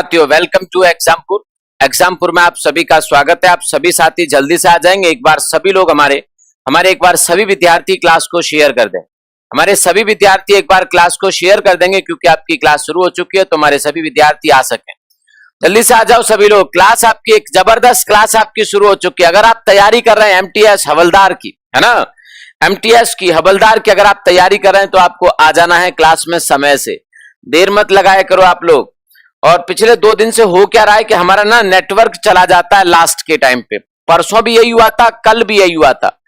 साथियों, welcome to Exampur. Exampur में आप सभी का स्वागत है। आप सभी साथी जल्दी से आ जाएंगे। एक बार सभी लोग हमारे एक बार सभी विद्यार्थी क्लास को शेयर कर दें। हमारे सभी विद्यार्थी एक बार क्लास को शेयर कर देंगे क्योंकि आपकी क्लास शुरू हो चुकी है, तो हमारे सभी विद्यार्थी आ सकें। जल्दी से आ जाओ सभी लोग। क्लास आपकी एक जबरदस्त क्लास आपकी शुरू हो चुकी है। अगर आप तैयारी कर रहे हैं एमटीएस हवलदार की, है ना, एमटीएस की हवलदार की अगर आप तैयारी कर रहे हैं तो आपको आ जाना है क्लास में समय से। देर मत लगाया करो आप लोग। और पिछले 2 दिन से हो क्या रहा है कि हमारा ना नेटवर्क चला जाता है लास्ट के टाइम पे। परसों भी यही हुआ था, कल भी यही हुआ था।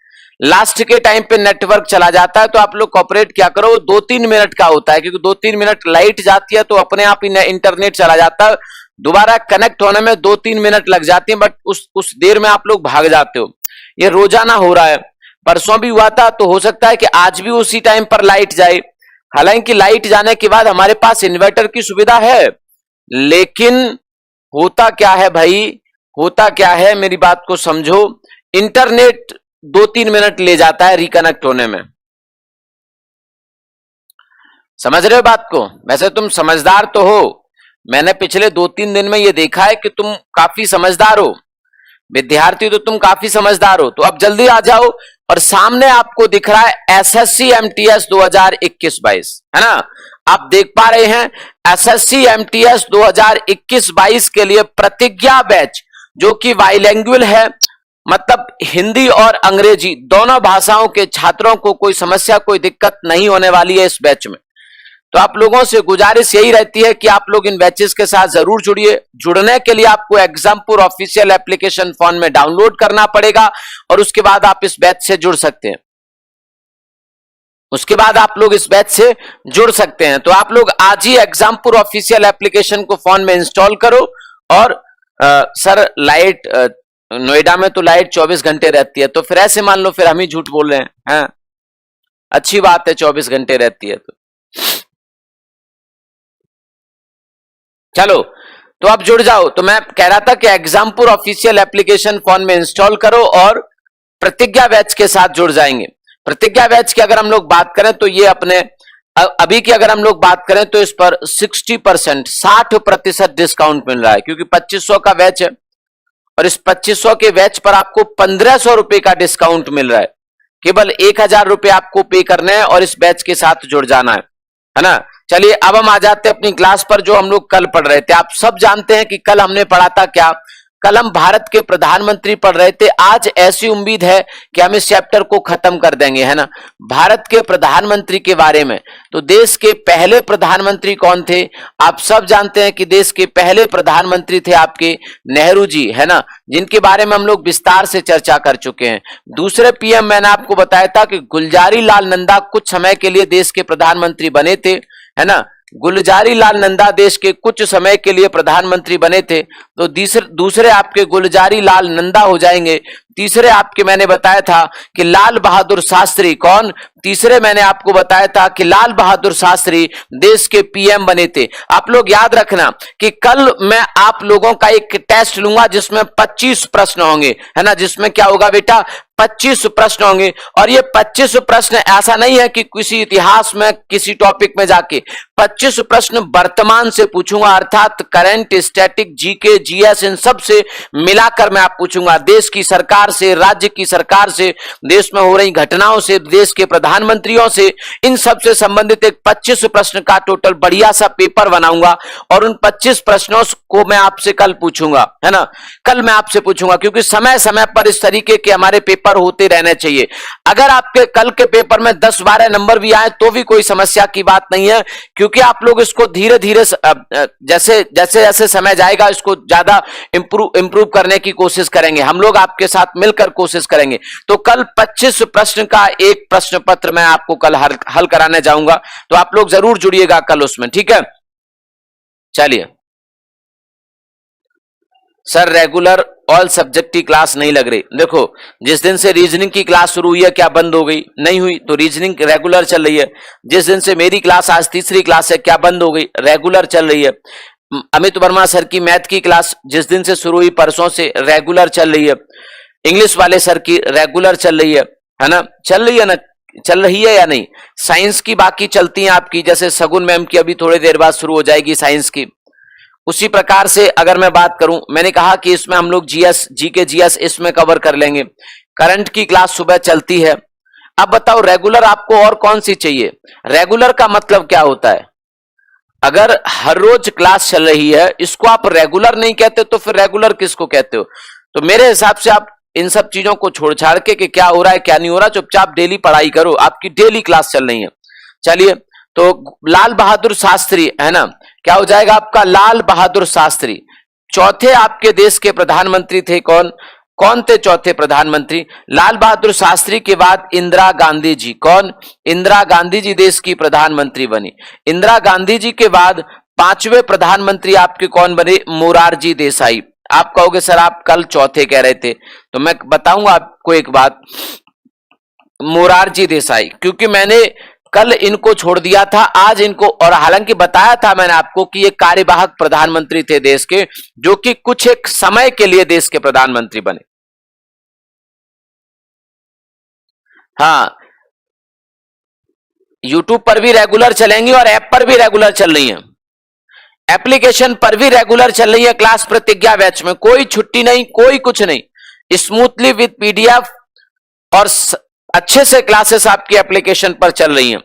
लास्ट के टाइम पे नेटवर्क चला जाता है, तो आप लोग कोऑपरेट क्या करो, 2-3 मिनट का होता है, क्योंकि 2-3 मिनट लाइट जाती है तो अपने आप ही इंटरनेट चला जाता है। दोबारा कनेक्ट होने में 2-3 मिनट लग जाती है, बट उस देर में आप लोग भाग जाते हो। ये रोजाना हो रहा है। परसों भी हुआ था, तो हो सकता है कि आज भी उसी टाइम पर लाइट जाए। हालांकि लाइट जाने के बाद हमारे पास इन्वर्टर की सुविधा है, लेकिन होता क्या है भाई, होता क्या है, मेरी बात को समझो, इंटरनेट 2-3 मिनट ले जाता है रिकनेक्ट होने में। समझ रहे हो बात को? वैसे तुम समझदार तो हो, मैंने पिछले 2-3 दिन में ये देखा है कि तुम काफी समझदार हो विद्यार्थी, तो तुम काफी समझदार हो। तो अब जल्दी आ जाओ। और सामने आपको दिख रहा है एसएससी एमटीएस 2021-22, है ना। आप देख पा रहे हैं एसएससी एमटीएस 2021-22 के लिए प्रतिज्ञा बैच, जो कि बाइलिंगुअल है, मतलब हिंदी और अंग्रेजी दोनों भाषाओं के छात्रों को कोई समस्या, कोई दिक्कत नहीं होने वाली है इस बैच में। तो आप लोगों से गुजारिश यही रहती है कि आप लोग इन बैचेस के साथ जरूर जुड़िए। जुड़ने के लिए आपको एग्जामपुर ऑफिशियल एप्लीकेशन फोन में डाउनलोड करना पड़ेगा और उसके बाद आप इस बैच से जुड़ सकते हैं। उसके बाद आप लोग इस बैच से जुड़ सकते हैं। तो आप लोग आज ही एग्जामपुर ऑफिशियल एप्लीकेशन को फोन में इंस्टॉल करो। और सर लाइट नोएडा में तो लाइट 24 घंटे रहती है, तो फिर ऐसे मान लो फिर हम ही झूठ बोल रहे हैं। अच्छी बात है, 24 घंटे रहती है तो चलो, तो अब जुड़ जाओ। तो मैं कह रहा था कि एग्जामपुर ऑफिशियल एप्लीकेशन फोन में इंस्टॉल करो और प्रतिज्ञा बैच के साथ जुड़ जाएंगे। प्रतिज्ञा बैच की अगर हम लोग बात करें तो ये अपने अभी की अगर हम लोग बात करें तो इस पर 60% डिस्काउंट मिल रहा है, क्योंकि 2500 का बैच है और इस 2500 के बैच पर आपको 1500 रुपए का डिस्काउंट मिल रहा है। केवल 1000 रुपए आपको पे करने हैं और इस बैच के साथ जुड़ जाना है ना। चलिए अब हम आ जाते हैं अपनी क्लास पर, जो हम लोग कल पढ़ रहे थे। आप सब जानते हैं कि कल हमने पढ़ा था क्या, कल हम भारत के प्रधानमंत्री पढ़ रहे थे। आज ऐसी उम्मीद है कि हम इस चैप्टर को खत्म कर देंगे, है ना, भारत के प्रधानमंत्री के बारे में। तो देश के पहले प्रधानमंत्री कौन थे? आप सब जानते हैं कि देश के पहले प्रधानमंत्री थे आपके नेहरू जी, है ना, जिनके बारे में हम लोग विस्तार से चर्चा कर चुके हैं। दूसरे पीएम मैंने आपको बताया था कि गुलजारी लाल नंदा कुछ समय के लिए देश के प्रधानमंत्री बने थे, है ना। गुलजारी लाल नंदा देश के कुछ समय के लिए प्रधानमंत्री बने थे। तो दूसरे आपके गुलजारी लाल नंदा हो जाएंगे। तीसरे आपके मैंने बताया था कि लाल बहादुर शास्त्री। कौन? तीसरे मैंने आपको बताया था कि लाल बहादुर शास्त्री देश के पीएम बने थे। आप लोग याद रखना कि कल मैं आप लोगों का एक टेस्ट लूंगा जिसमें 25 प्रश्न होंगे, है ना। जिसमें क्या होगा बेटा, 25 प्रश्न होंगे। और ये 25 प्रश्न ऐसा नहीं है कि किसी इतिहास में किसी टॉपिक में जाके 25 प्रश्न वर्तमान से पूछूंगा, अर्थात करंट, स्टैटिक, जीके, जीएस, इन सब से मिलाकर मैं आप पूछूंगा। देश की सरकार से, राज्य की सरकार से, देश में हो रही घटनाओं से, देश के प्रधानमंत्रियों से, इन सब से संबंधित एक 25 प्रश्न का टोटल बढ़िया सा पेपर बनाऊंगा और उन 25 प्रश्नों को मैं आपसे कल पूछूंगा, है ना। कल मैं आपसे पूछूंगा, क्योंकि समय समय पर इस तरीके के हमारे पेपर होते रहने चाहिए। अगर आपके कल के पेपर में 10-12 नंबर भी आए तो भी कोई समस्या की बात नहीं है, क्योंकि आप लोग इसको धीरे धीरे जैसे जैसे समय जाएगा इसको ज्यादा इंप्रूव करने की कोशिश करेंगे। हम लोग आपके साथ मिलकर कोशिश करेंगे। तो कल 25 प्रश्न का एक प्रश्न पत्र मैं आपको कल हल कराने जाऊंगा, तो आप लोग जरूर जुड़िएगा कल उसमें, ठीक है। चलिए सर, रेगुलर ऑल सब्जेक्ट की क्लास नहीं लग रही। देखो, जिस दिन से रीजनिंग की क्लास शुरू हुई है, क्या बंद हो गई? नहीं हुई। तो रीजनिंग रेगुलर चल रही है। जिस दिन से मेरी क्लास, आज तीसरी क्लास है, क्या बंद हो गई? रेगुलर चल रही है। अमित वर्मा सर की मैथ की क्लास जिस दिन से शुरू हुई, परसों से, रेगुलर चल रही है। इंग्लिश वाले सर की रेगुलर चल रही है ना, चल रही है ना, चल रही है या नहीं? साइंस की बाकी चलती हैं आपकी, जैसे सगुन मैम की अभी थोड़ी देर बाद शुरू हो जाएगी साइंस की। उसी प्रकार से अगर मैं बात करूं, मैंने कहा कि इसमें हम लोग जीएस, जीके, जीएस इसमें कवर कर लेंगे। करंट की क्लास सुबह चलती है। अब बताओ रेगुलर आपको और कौन सी चाहिए? रेगुलर का मतलब क्या होता है? अगर हर रोज क्लास चल रही है, इसको आप रेगुलर नहीं कहते तो फिर रेगुलर किसको कहते हो? तो मेरे हिसाब से आप इन सब चीजों को छोड़ छाड़ के कि क्या हो रहा है क्या नहीं हो रहा, चुपचाप डेली पढ़ाई करो, आपकी डेली क्लास चल रही है। चलिए, तो लाल बहादुर शास्त्री है ना, क्या हो जाएगा आपका? लाल बहादुर शास्त्री। चौथे आपके देश के प्रधानमंत्री थे कौन? कौन थे चौथे प्रधानमंत्री? लाल बहादुर शास्त्री के बाद इंदिरा गांधी जी। कौन? इंदिरा गांधी जी देश की प्रधानमंत्री बनी। इंदिरा गांधी जी के बाद पांचवें प्रधानमंत्री आपके कौन बने? मोरारजी देसाई। आप कहोगे सर आप कल चौथे कह रहे थे, तो मैं बताऊंगा आपको एक बात, मोरारजी देसाई, क्योंकि मैंने कल इनको छोड़ दिया था, आज इनको, और हालांकि बताया था मैंने आपको कि ये कार्यवाहक प्रधानमंत्री थे देश के, जो कि कुछ एक समय के लिए देश के प्रधानमंत्री बने। हाँ, यूट्यूब पर भी रेगुलर चलेंगी और ऐप पर भी रेगुलर चल रही है, एप्लीकेशन पर भी रेगुलर चल रही है क्लास प्रतिज्ञा बैच में, कोई छुट्टी नहीं, कोई कुछ नहीं, स्मूथली विद पीडीएफ और अच्छे से क्लासेस आपकी एप्लीकेशन पर चल रही हैं।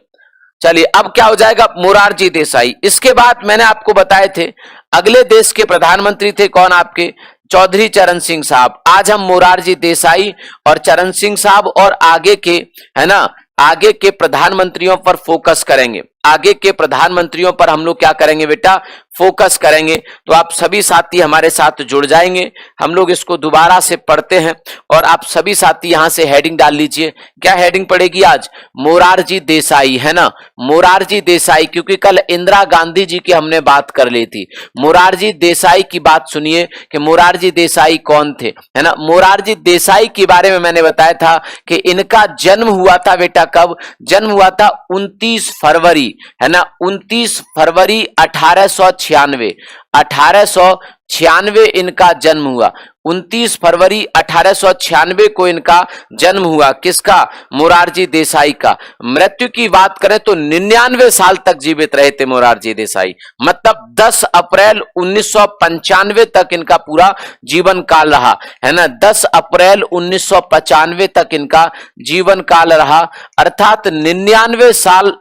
चलिए, अब क्या हो जाएगा? मोरारजी देसाई। इसके बाद मैंने आपको बताए थे अगले देश के प्रधानमंत्री थे कौन आपके? चौधरी चरण सिंह साहब। आज हम मोरारजी देसाई और चरण सिंह साहब और आगे के, है ना, आगे के प्रधानमंत्रियों पर फोकस करेंगे। आगे के प्रधानमंत्रियों पर हम लोग क्या करेंगे बेटा? फोकस करेंगे। तो आप सभी साथी हमारे साथ जुड़ जाएंगे, हम लोग इसको दोबारा से पढ़ते हैं और आप सभी साथी यहां से हेडिंग डाल लीजिए। क्या हेडिंग पड़ेगी आज? मोरारजी देसाई, है ना, मोरारजी देसाई, क्योंकि कल इंदिरा गांधी जी की हमने बात कर ली थी। मोरारजी देसाई की बात सुनिए कि मोरारजी देसाई कौन थे, है ना। मोरारजी देसाई के बारे में मैंने बताया था कि इनका जन्म हुआ था बेटा, कब जन्म हुआ था? 29 फरवरी, है ना, 29 फरवरी 1896। 1896 इनका जन्म हुआ। 29 फरवरी 1896 को इनका जन्म हुआ। किसका? मोरारजी देसाई का। मृत्यु की बात करें तो 99 साल तक जीवित रहे थे मोरारजी देसाई, मतलब 10 अप्रैल 1995 तक इनका पूरा जीवन काल रहा, है ना। 10 अप्रैल 1995 तक इनका जीवन काल रहा, अर्थात 99 साल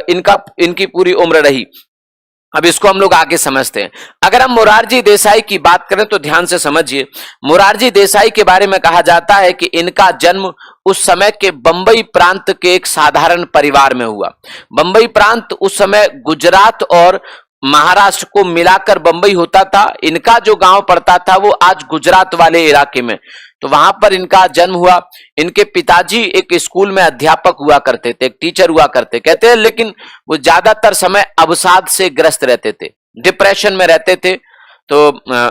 इनकी पूरी उम्र रही। अब इसको हम लोग आगे समझते हैं। अगर हम मोरारजी देसाई की बात करें तो ध्यान से समझिए। मोरारजी देसाई के बारे में कहा जाता है कि इनका जन्म उस समय के बंबई प्रांत के एक साधारण परिवार में हुआ। बंबई प्रांत उस समय गुजरात और महाराष्ट्र को मिलाकर बंबई होता था। इनका जो गांव पड़ता था वो आज गुजरात वाले इलाके में, तो वहां पर इनका जन्म हुआ। इनके पिताजी एक स्कूल में अध्यापक हुआ करते थे, एक टीचर हुआ करते कहते हैं, लेकिन वो ज्यादातर समय अवसाद से ग्रस्त रहते थे, डिप्रेशन में रहते थे। तो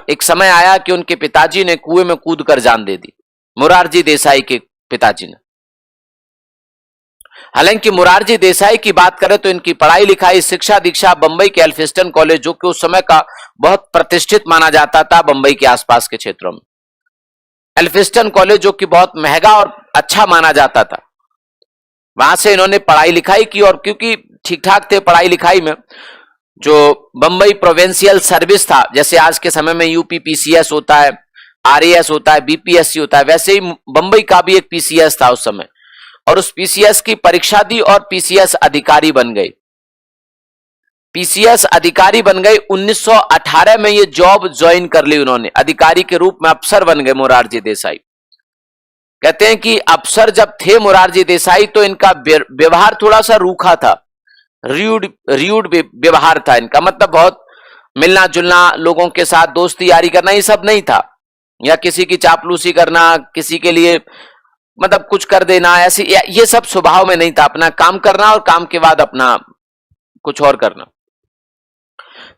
एक समय आया कि उनके पिताजी ने कुएं में कूद कर जान दे दी, मोरारजी देसाई के पिताजी ने। हालांकि मोरारजी देसाई की बात करें तो इनकी पढ़ाई लिखाई, शिक्षा दीक्षा बंबई के एल्फिस्टन कॉलेज, जो कि उस समय का बहुत प्रतिष्ठित माना जाता था बंबई के आसपास के क्षेत्रों में, एल्फिस्टन कॉलेज जो कि बहुत महंगा और अच्छा माना जाता था, वहां से इन्होंने पढ़ाई लिखाई की। और क्योंकि ठीक ठाक थे पढ़ाई लिखाई में, जो बंबई प्रोविंशियल सर्विस था, जैसे आज के समय में यूपीपीसीएस होता है, आरएएस होता है, बीपीएससी होता है, वैसे ही बंबई का भी एक पीसीएस था उस समय, और उस पीसीएस की परीक्षा दी और पीसीएस अधिकारी बन गए। पीसीएस अधिकारी बन गए। 1918 में ये जॉब ज्वाइन कर ली उन्होंने, अधिकारी के रूप में अफसर बन गए मोरारजी देसाई। कहते हैं कि अफसर जब थे मोरारजी देसाई तो इनका व्यवहार थोड़ा सा रूखा था, र्यूड व्यवहार था इनका, मतलब बहुत मिलना जुलना, लोगों के साथ दोस्ती यारी करना, ये सब नहीं था, या किसी की चापलूसी करना, किसी के लिए मतलब कुछ कर देना, ऐसी ये सब स्वभाव में नहीं था। अपना काम करना और काम के बाद अपना कुछ और करना।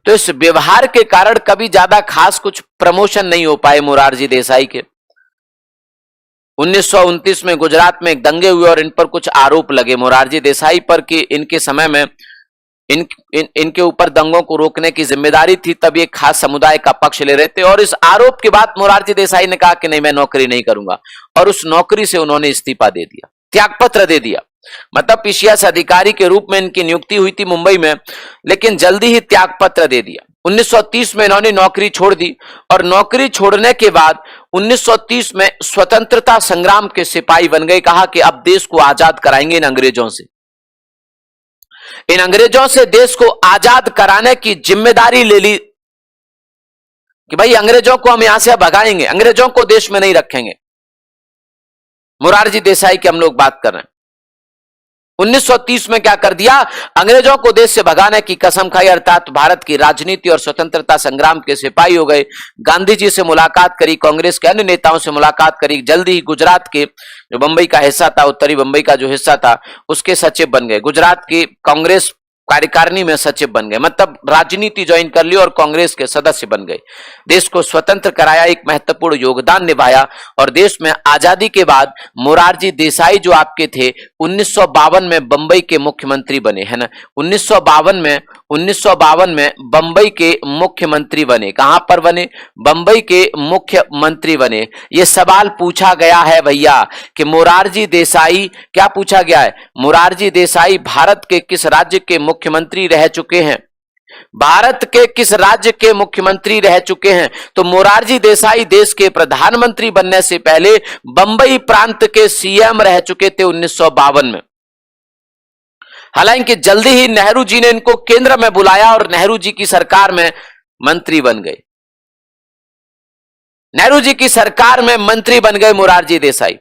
तो इस व्यवहार के कारण कभी ज्यादा खास कुछ प्रमोशन नहीं हो पाए मोरारजी देसाई के। 1929 में गुजरात में एक दंगे हुए और इन पर कुछ आरोप लगे मोरारजी देसाई पर कि इनके समय में इनके ऊपर दंगों को रोकने की जिम्मेदारी थी, तब ये खास समुदाय का पक्ष ले रहे थे। और इस आरोप के बाद मोरारजी देसाई ने कहा कि नहीं, मैं नौकरी नहीं करूंगा, और उस नौकरी से उन्होंने इस्तीफा दे दिया, त्यागपत्र दे दिया। मतलब पीसीएस अधिकारी के रूप में इनकी नियुक्ति हुई थी मुंबई में, लेकिन जल्दी ही त्यागपत्र दे दिया। 1930 में इन्होंने नौकरी छोड़ दी और नौकरी छोड़ने के बाद 1930 में स्वतंत्रता संग्राम के सिपाही बन गए। कहा कि अब देश को आजाद कराएंगे इन अंग्रेजों से। इन अंग्रेजों से देश को आजाद कराने की जिम्मेदारी ले ली कि भाई अंग्रेजों को हम यहां से भगाएंगे, अंग्रेजों को देश में नहीं रखेंगे। मोरारजी देसाई की हम लोग बात कर रहे हैं। 1930 में क्या कर दिया, अंग्रेजों को देश से भगाने की कसम खाई, अर्थात भारत की राजनीति और स्वतंत्रता संग्राम के सिपाही हो गए। गांधी जी से मुलाकात करी, कांग्रेस के अन्य नेताओं से मुलाकात करी। जल्दी ही गुजरात के जो बंबई का हिस्सा था, उत्तरी बंबई का जो हिस्सा था, उसके सचिव बन गए। गुजरात की कांग्रेस कार्यकारिणी में सचिव बन गए, मतलब राजनीति ज्वाइन कर ली और कांग्रेस के सदस्य बन गए। देश को स्वतंत्र कराया, एक महत्वपूर्ण योगदान निभाया। और देश में आजादी के बाद मोरारजी देसाई जो आपके थे 1952 में बंबई के मुख्यमंत्री बने, है ना। 1952 में बंबई के मुख्यमंत्री बने। कहां पर बने? बंबई के मुख्यमंत्री बने। यह सवाल पूछा गया है भैया कि मोरारजी देसाई, क्या पूछा गया है, मोरारजी देसाई भारत के किस राज्य के मुख्यमंत्री रह चुके हैं? भारत के किस राज्य के मुख्यमंत्री रह चुके हैं? तो मोरारजी देसाई देश के प्रधानमंत्री बनने से पहले बंबई प्रांत के सीएम रह चुके थे 1952 में। हालांकि जल्दी ही नेहरू जी ने इनको केंद्र में बुलाया और नेहरू जी की सरकार में मंत्री बन गए। नेहरू जी की सरकार में मंत्री बन गए मोरारजी देसाई।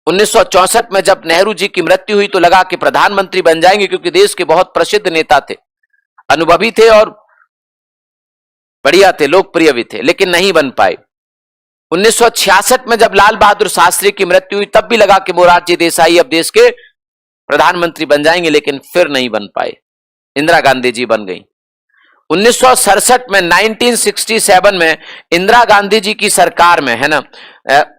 1964 में जब नेहरू जी की मृत्यु हुई तो लगा कि प्रधानमंत्री बन जाएंगे, क्योंकि देश के बहुत प्रसिद्ध नेता थे, अनुभवी थे और बढ़िया थे, लोकप्रिय भी थे, लेकिन नहीं बन पाए। 1966 में जब लाल बहादुर शास्त्री की मृत्यु हुई तब भी लगा कि मोरारजी देसाई अब देश के प्रधानमंत्री बन जाएंगे, लेकिन फिर नहीं बन पाए। इंदिरा गांधी जी बन गई। 1967 में 1967 में इंदिरा गांधी जी की सरकार में, है ना,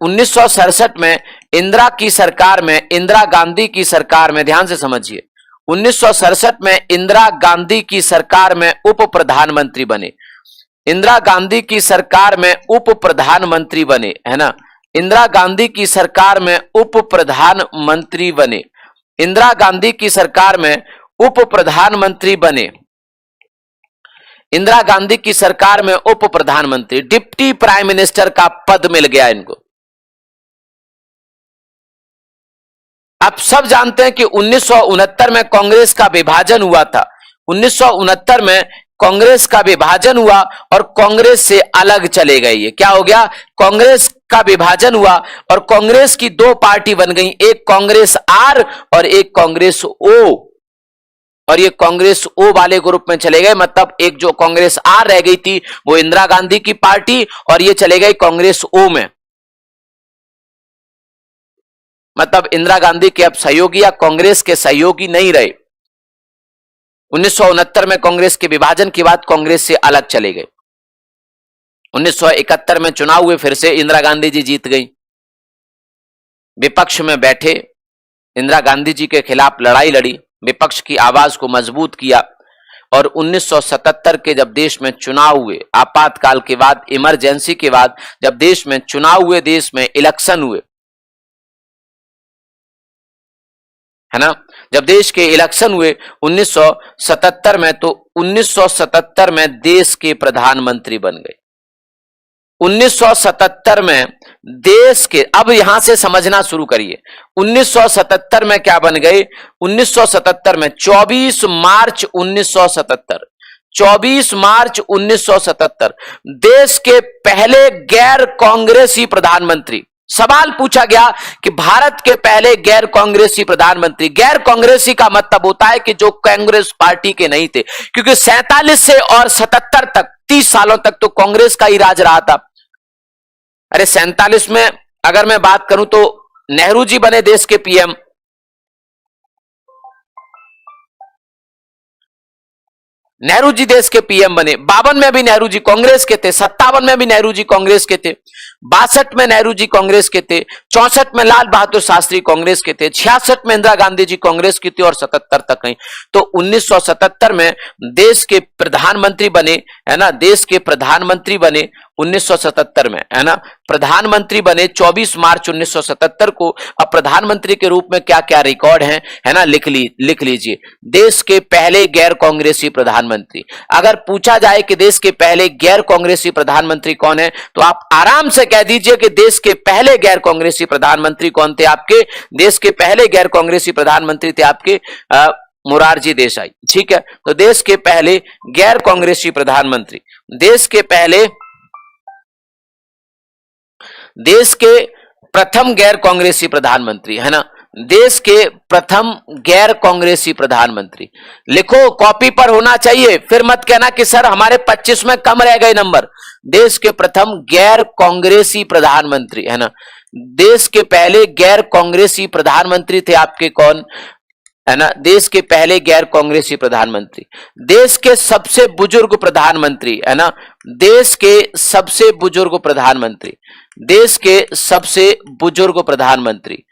1967 में इंदिरा की सरकार में, इंदिरा गांधी की सरकार में, ध्यान से समझिए, 1967 में इंदिरा गांधी की सरकार में उप प्रधानमंत्री बने। इंदिरा गांधी की सरकार में उप प्रधानमंत्री बने, है ना। इंदिरा गांधी की सरकार में उप प्रधानमंत्री बने। इंदिरा गांधी की सरकार में उप प्रधानमंत्री बने। इंदिरा गांधी की सरकार में उप प्रधानमंत्री, डिप्टी प्राइम मिनिस्टर का पद मिल गया इनको। आप सब जानते हैं कि 1969 में कांग्रेस का विभाजन हुआ था। 1969 में कांग्रेस का विभाजन हुआ और कांग्रेस से अलग चले गए। ये क्या हो गया? कांग्रेस का विभाजन हुआ और कांग्रेस की दो पार्टी बन गई, एक कांग्रेस आर और एक कांग्रेस ओ। और ये कांग्रेस ओ वाले ग्रुप में चले गए, मतलब एक जो कांग्रेस आर रह गई थी वो इंदिरा गांधी की पार्टी, और ये चले गए कांग्रेस ओ में। मतलब इंदिरा गांधी के अब सहयोगी या कांग्रेस के सहयोगी नहीं रहे। 1969 में कांग्रेस के विभाजन के बाद कांग्रेस से अलग चले गए। 1971 में चुनाव हुए, फिर से इंदिरा गांधी जी जीत गई। विपक्ष में बैठे, इंदिरा गांधी जी के खिलाफ लड़ाई लड़ी, विपक्ष की आवाज को मजबूत किया। और 1977 के जब देश में चुनाव हुए, आपातकाल के बाद, इमरजेंसी के बाद जब देश में चुनाव हुए, देश में इलेक्शन हुए, है ना, जब देश के इलेक्शन हुए 1977 में, तो 1977 में देश के प्रधानमंत्री बन गए। 1977 में देश के, अब यहां से समझना शुरू करिए, 1977 में क्या बन गए? 1977 में 24 मार्च 1977, 24 मार्च 1977 देश के पहले गैर कांग्रेसी प्रधानमंत्री। सवाल पूछा गया कि भारत के पहले गैर कांग्रेसी प्रधानमंत्री। गैर कांग्रेसी का मतलब होता है कि जो कांग्रेस पार्टी के नहीं थे, क्योंकि 47 से और 77 तक, 30 सालों तक तो कांग्रेस का ही राज रहा था। अरे 47 में अगर मैं बात करूं तो नेहरू जी बने देश के पीएम, नेहरू जी देश के पीएम बने। 52 में भी नेहरू जी कांग्रेस के थे, 57 में भी नेहरू जी कांग्रेस के थे, 62 में नेहरू जी कांग्रेस के थे, 64 में लाल बहादुर शास्त्री कांग्रेस के थे, 66 में इंदिरा गांधी जी कांग्रेस की थी और 77 तक नहीं। तो 1977 में देश के प्रधानमंत्री बने, है ना, देश के प्रधानमंत्री बने 1977 में, है ना, प्रधानमंत्री बने 24 मार्च 1977 को। अब प्रधानमंत्री के रूप में क्या क्या रिकॉर्ड है ना, लिख लीजिए। देश के पहले गैर कांग्रेसी प्रधानमंत्री। अगर पूछा जाए कि देश के पहले गैर कांग्रेसी प्रधानमंत्री कौन है, तो आप आराम से कह दीजिए कि देश के पहले गैर कांग्रेसी प्रधानमंत्री कौन थे आपके? देश के पहले गैर कांग्रेसी प्रधानमंत्री थे आपके मोरारजी देसाई। ठीक है, तो देश के पहले गैर कांग्रेसी प्रधानमंत्री, देश के प्रथम गैर कांग्रेसी प्रधानमंत्री, है ना, देश के प्रथम गैर कांग्रेसी प्रधानमंत्री। लिखो, कॉपी पर होना चाहिए, फिर मत कहना कि सर हमारे 25 में कम रह गए नंबर। देश के प्रथम गैर कांग्रेसी प्रधानमंत्री, है ना, देश के पहले गैर कांग्रेसी प्रधानमंत्री थे आपके कौन, है ना, देश के पहले गैर कांग्रेसी प्रधानमंत्री। देश के सबसे बुजुर्ग प्रधानमंत्री, है ना, देश के सबसे बुजुर्ग प्रधानमंत्री, देश के सबसे बुजुर्ग प्रधानमंत्री,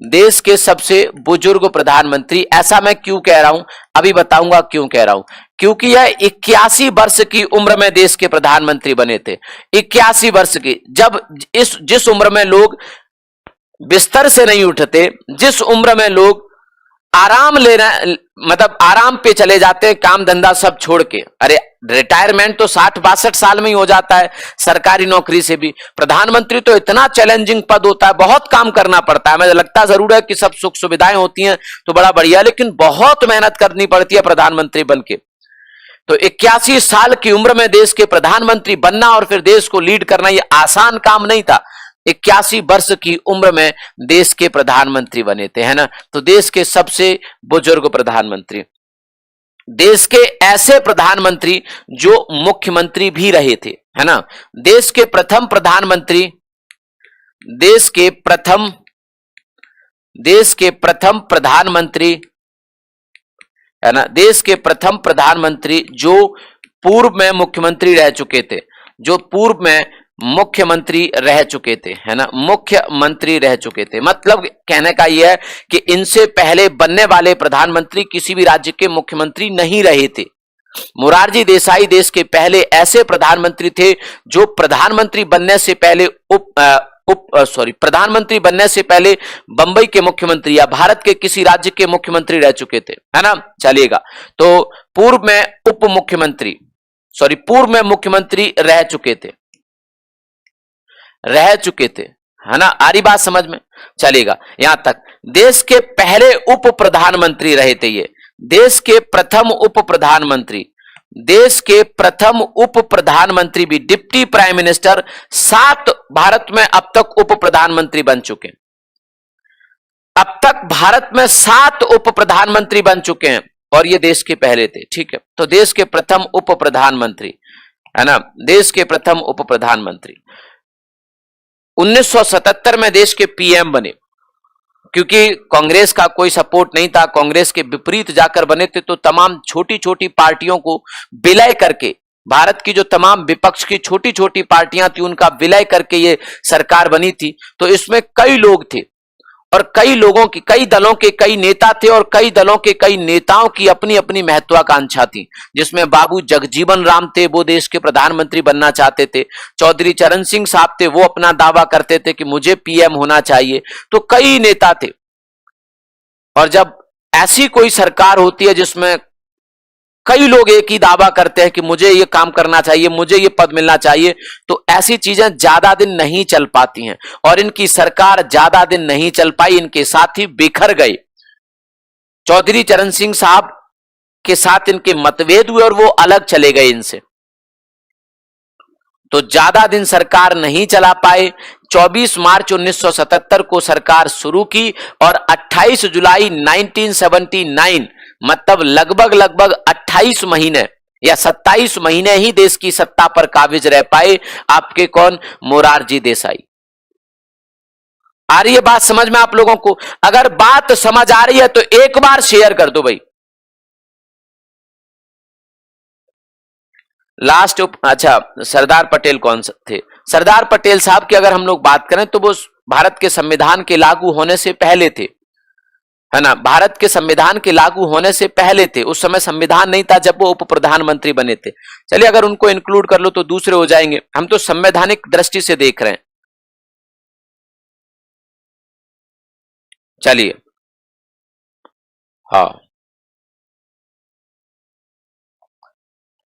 देश के सबसे बुजुर्ग प्रधानमंत्री। ऐसा मैं क्यों कह रहा हूं, अभी बताऊंगा क्यों कह रहा हूं। क्योंकि यह 81 वर्ष की उम्र में देश के प्रधानमंत्री बने थे। 81 वर्ष की, जब जिस उम्र में लोग बिस्तर से नहीं उठते, जिस उम्र में लोग आराम लेना, मतलब आराम पे चले जाते हैं, काम धंधा सब छोड़ के। अरे रिटायरमेंट तो 60-62 साल में ही हो जाता है सरकारी नौकरी से भी। प्रधानमंत्री तो इतना चैलेंजिंग पद होता है, बहुत काम करना पड़ता है। मुझे लगता जरूर है कि सब सुख सुविधाएं होती हैं तो बड़ा बढ़िया, लेकिन बहुत मेहनत करनी पड़ती है प्रधानमंत्री बनके। तो 81 साल की उम्र में देश के प्रधानमंत्री बनना और फिर देश को लीड करना, ये आसान काम नहीं था। 81 वर्ष की उम्र में देश के प्रधानमंत्री बने थे, है ना। तो देश के सबसे बुजुर्ग प्रधानमंत्री, देश के ऐसे प्रधानमंत्री जो मुख्यमंत्री भी रहे थे, है ना। देश के प्रथम प्रधानमंत्री, देश के प्रथम प्रधानमंत्री, है ना, देश के प्रथम प्रधानमंत्री जो पूर्व में मुख्यमंत्री रह चुके थे, जो पूर्व में मुख्यमंत्री रह चुके थे, है ना, मुख्यमंत्री रह चुके थे। मतलब कहने का यह है कि इनसे पहले बनने वाले प्रधानमंत्री किसी भी राज्य के मुख्यमंत्री नहीं रहे थे। मोरारजी देसाई देश के पहले ऐसे प्रधानमंत्री थे जो प्रधानमंत्री बनने से पहले प्रधानमंत्री बनने से पहले बंबई के मुख्यमंत्री या भारत के किसी राज्य के मुख्यमंत्री रह चुके थे, है ना। चलिएगा, तो पूर्व में मुख्यमंत्री रह चुके थे, है ना। आ रही बात समझ में? चलेगा यहां तक। देश के पहले उप प्रधानमंत्री रहे थे ये, देश के प्रथम उप प्रधानमंत्री, देश के प्रथम उप प्रधानमंत्री भी, डिप्टी प्राइम मिनिस्टर। 7 भारत में अब तक उप प्रधानमंत्री बन चुके हैं। अब तक भारत में 7 उप प्रधानमंत्री बन चुके हैं और ये देश के पहले थे। ठीक है, तो देश के प्रथम उप प्रधानमंत्री, है ना, देश के प्रथम उप प्रधानमंत्री 1977 में देश के पीएम बने। क्योंकि कांग्रेस का कोई सपोर्ट नहीं था, कांग्रेस के विपरीत जाकर बने थे, तो तमाम छोटी छोटी पार्टियों को विलय करके, भारत की जो तमाम विपक्ष की छोटी छोटी पार्टियां थी उनका विलय करके ये सरकार बनी थी। तो इसमें कई लोग थे और कई दलों के कई नेता थे और कई दलों के कई नेताओं की अपनी अपनी महत्वाकांक्षा थी, जिसमें बाबू जगजीवन राम थे, वो देश के प्रधानमंत्री बनना चाहते थे। चौधरी चरण सिंह साहब थे, वो अपना दावा करते थे कि मुझे पीएम होना चाहिए। तो कई नेता थे, और जब ऐसी कोई सरकार होती है जिसमें कई लोग एक ही दावा करते हैं कि मुझे ये काम करना चाहिए, मुझे ये पद मिलना चाहिए, तो ऐसी चीजें ज्यादा दिन नहीं चल पाती हैं। और इनकी सरकार ज्यादा दिन नहीं चल पाई, इनके साथी बिखर गए। चौधरी चरण सिंह साहब के साथ इनके मतभेद हुए और वो अलग चले गए इनसे, तो ज्यादा दिन सरकार नहीं चला पाए। 24 मार्च 1977 को सरकार शुरू की और 28 जुलाई 1979, मतलब लगभग 28 महीने या 27 महीने ही देश की सत्ता पर काबिज रह पाए आपके कौन, मोरारजी देसाई। आ रही है बात समझ में आप लोगों को? अगर बात समझ आ रही है तो एक बार शेयर कर दो भाई। लास्ट अच्छा, सरदार पटेल कौन थे? सरदार पटेल साहब की अगर हम लोग बात करें तो वो भारत के संविधान के लागू होने से पहले थे। है ना, भारत के संविधान के लागू होने से पहले थे। उस समय संविधान नहीं था जब वो उप प्रधानमंत्री बने थे। चलिए अगर उनको इंक्लूड कर लो तो दूसरे हो जाएंगे, हम तो संवैधानिक दृष्टि से देख रहे हैं। चलिए हाँ,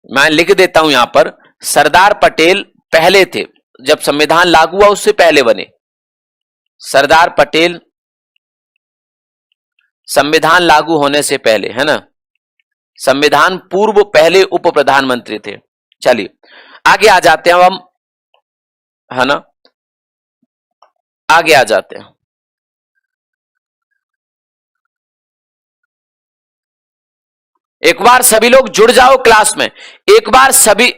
मैं लिख देता हूं यहां पर, सरदार पटेल पहले थे जब संविधान लागू हुआ, उससे पहले बने। सरदार पटेल संविधान लागू होने से पहले, है ना, संविधान पूर्व पहले उप प्रधानमंत्री थे। चलिए आगे आ जाते हैं हम, है ना, आगे आ जाते हैं। एक बार सभी लोग जुड़ जाओ क्लास में, एक बार सभी,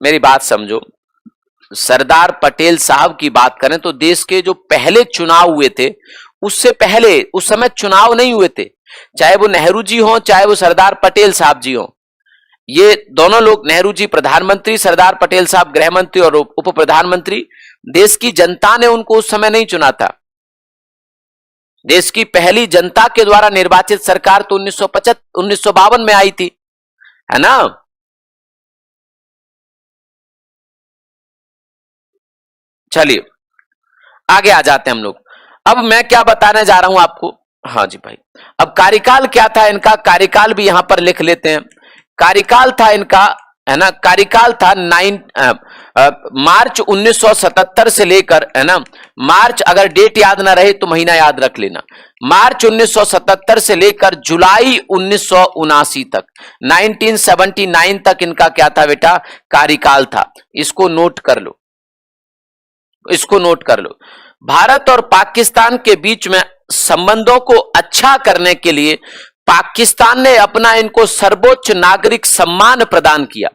मेरी बात समझो। सरदार पटेल साहब की बात करें तो देश के जो पहले चुनाव हुए थे, उससे पहले उस समय चुनाव नहीं हुए थे, चाहे वो नेहरू जी हो चाहे वो सरदार पटेल साहब जी हो। ये दोनों लोग, नेहरू जी प्रधानमंत्री, सरदार पटेल साहब गृह मंत्री और उप प्रधानमंत्री, देश की जनता ने उनको उस समय नहीं चुना था। देश की पहली जनता के द्वारा निर्वाचित सरकार तो 1952 में आई थी, है ना। चलिए आगे आ जाते हैं हम लोग। अब मैं क्या बताने जा रहा हूं आपको, हाँ जी भाई, अब कार्यकाल क्या था इनका, कार्यकाल भी यहां पर लिख लेते हैं। कार्यकाल था इनका, है ना, कार्यकाल था मार्च 1977 से लेकर, है ना, मार्च, अगर डेट याद ना रहे तो महीना याद रख लेना, मार्च 1977 से लेकर जुलाई 1979 तक, 1979 तक इनका क्या था बेटा, कार्यकाल था। इसको नोट कर लो, इसको नोट कर लो। भारत और पाकिस्तान के बीच में संबंधों को अच्छा करने के लिए पाकिस्तान ने अपना इनको सर्वोच्च नागरिक सम्मान प्रदान किया।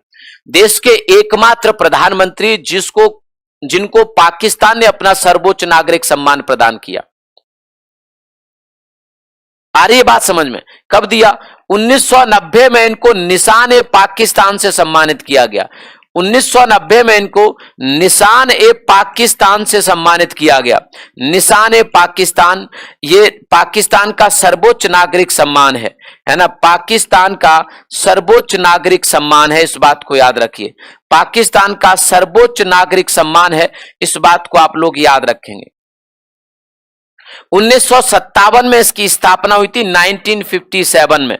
देश के एकमात्र प्रधानमंत्री जिनको पाकिस्तान ने अपना सर्वोच्च नागरिक सम्मान प्रदान किया। आ रही है बात समझ में? कब दिया? 1990 में इनको निशान पाकिस्तान से सम्मानित किया गया। 1990 में इनको निशान ए पाकिस्तान से सम्मानित किया गया। निशान ए पाकिस्तान, ये पाकिस्तान का सर्वोच्च नागरिक सम्मान है ना, पाकिस्तान का सर्वोच्च नागरिक सम्मान है, इस बात को याद रखिए। पाकिस्तान का सर्वोच्च नागरिक सम्मान है, इस बात को आप लोग याद रखेंगे। 1957 में इसकी स्थापना हुई थी, 1957 में।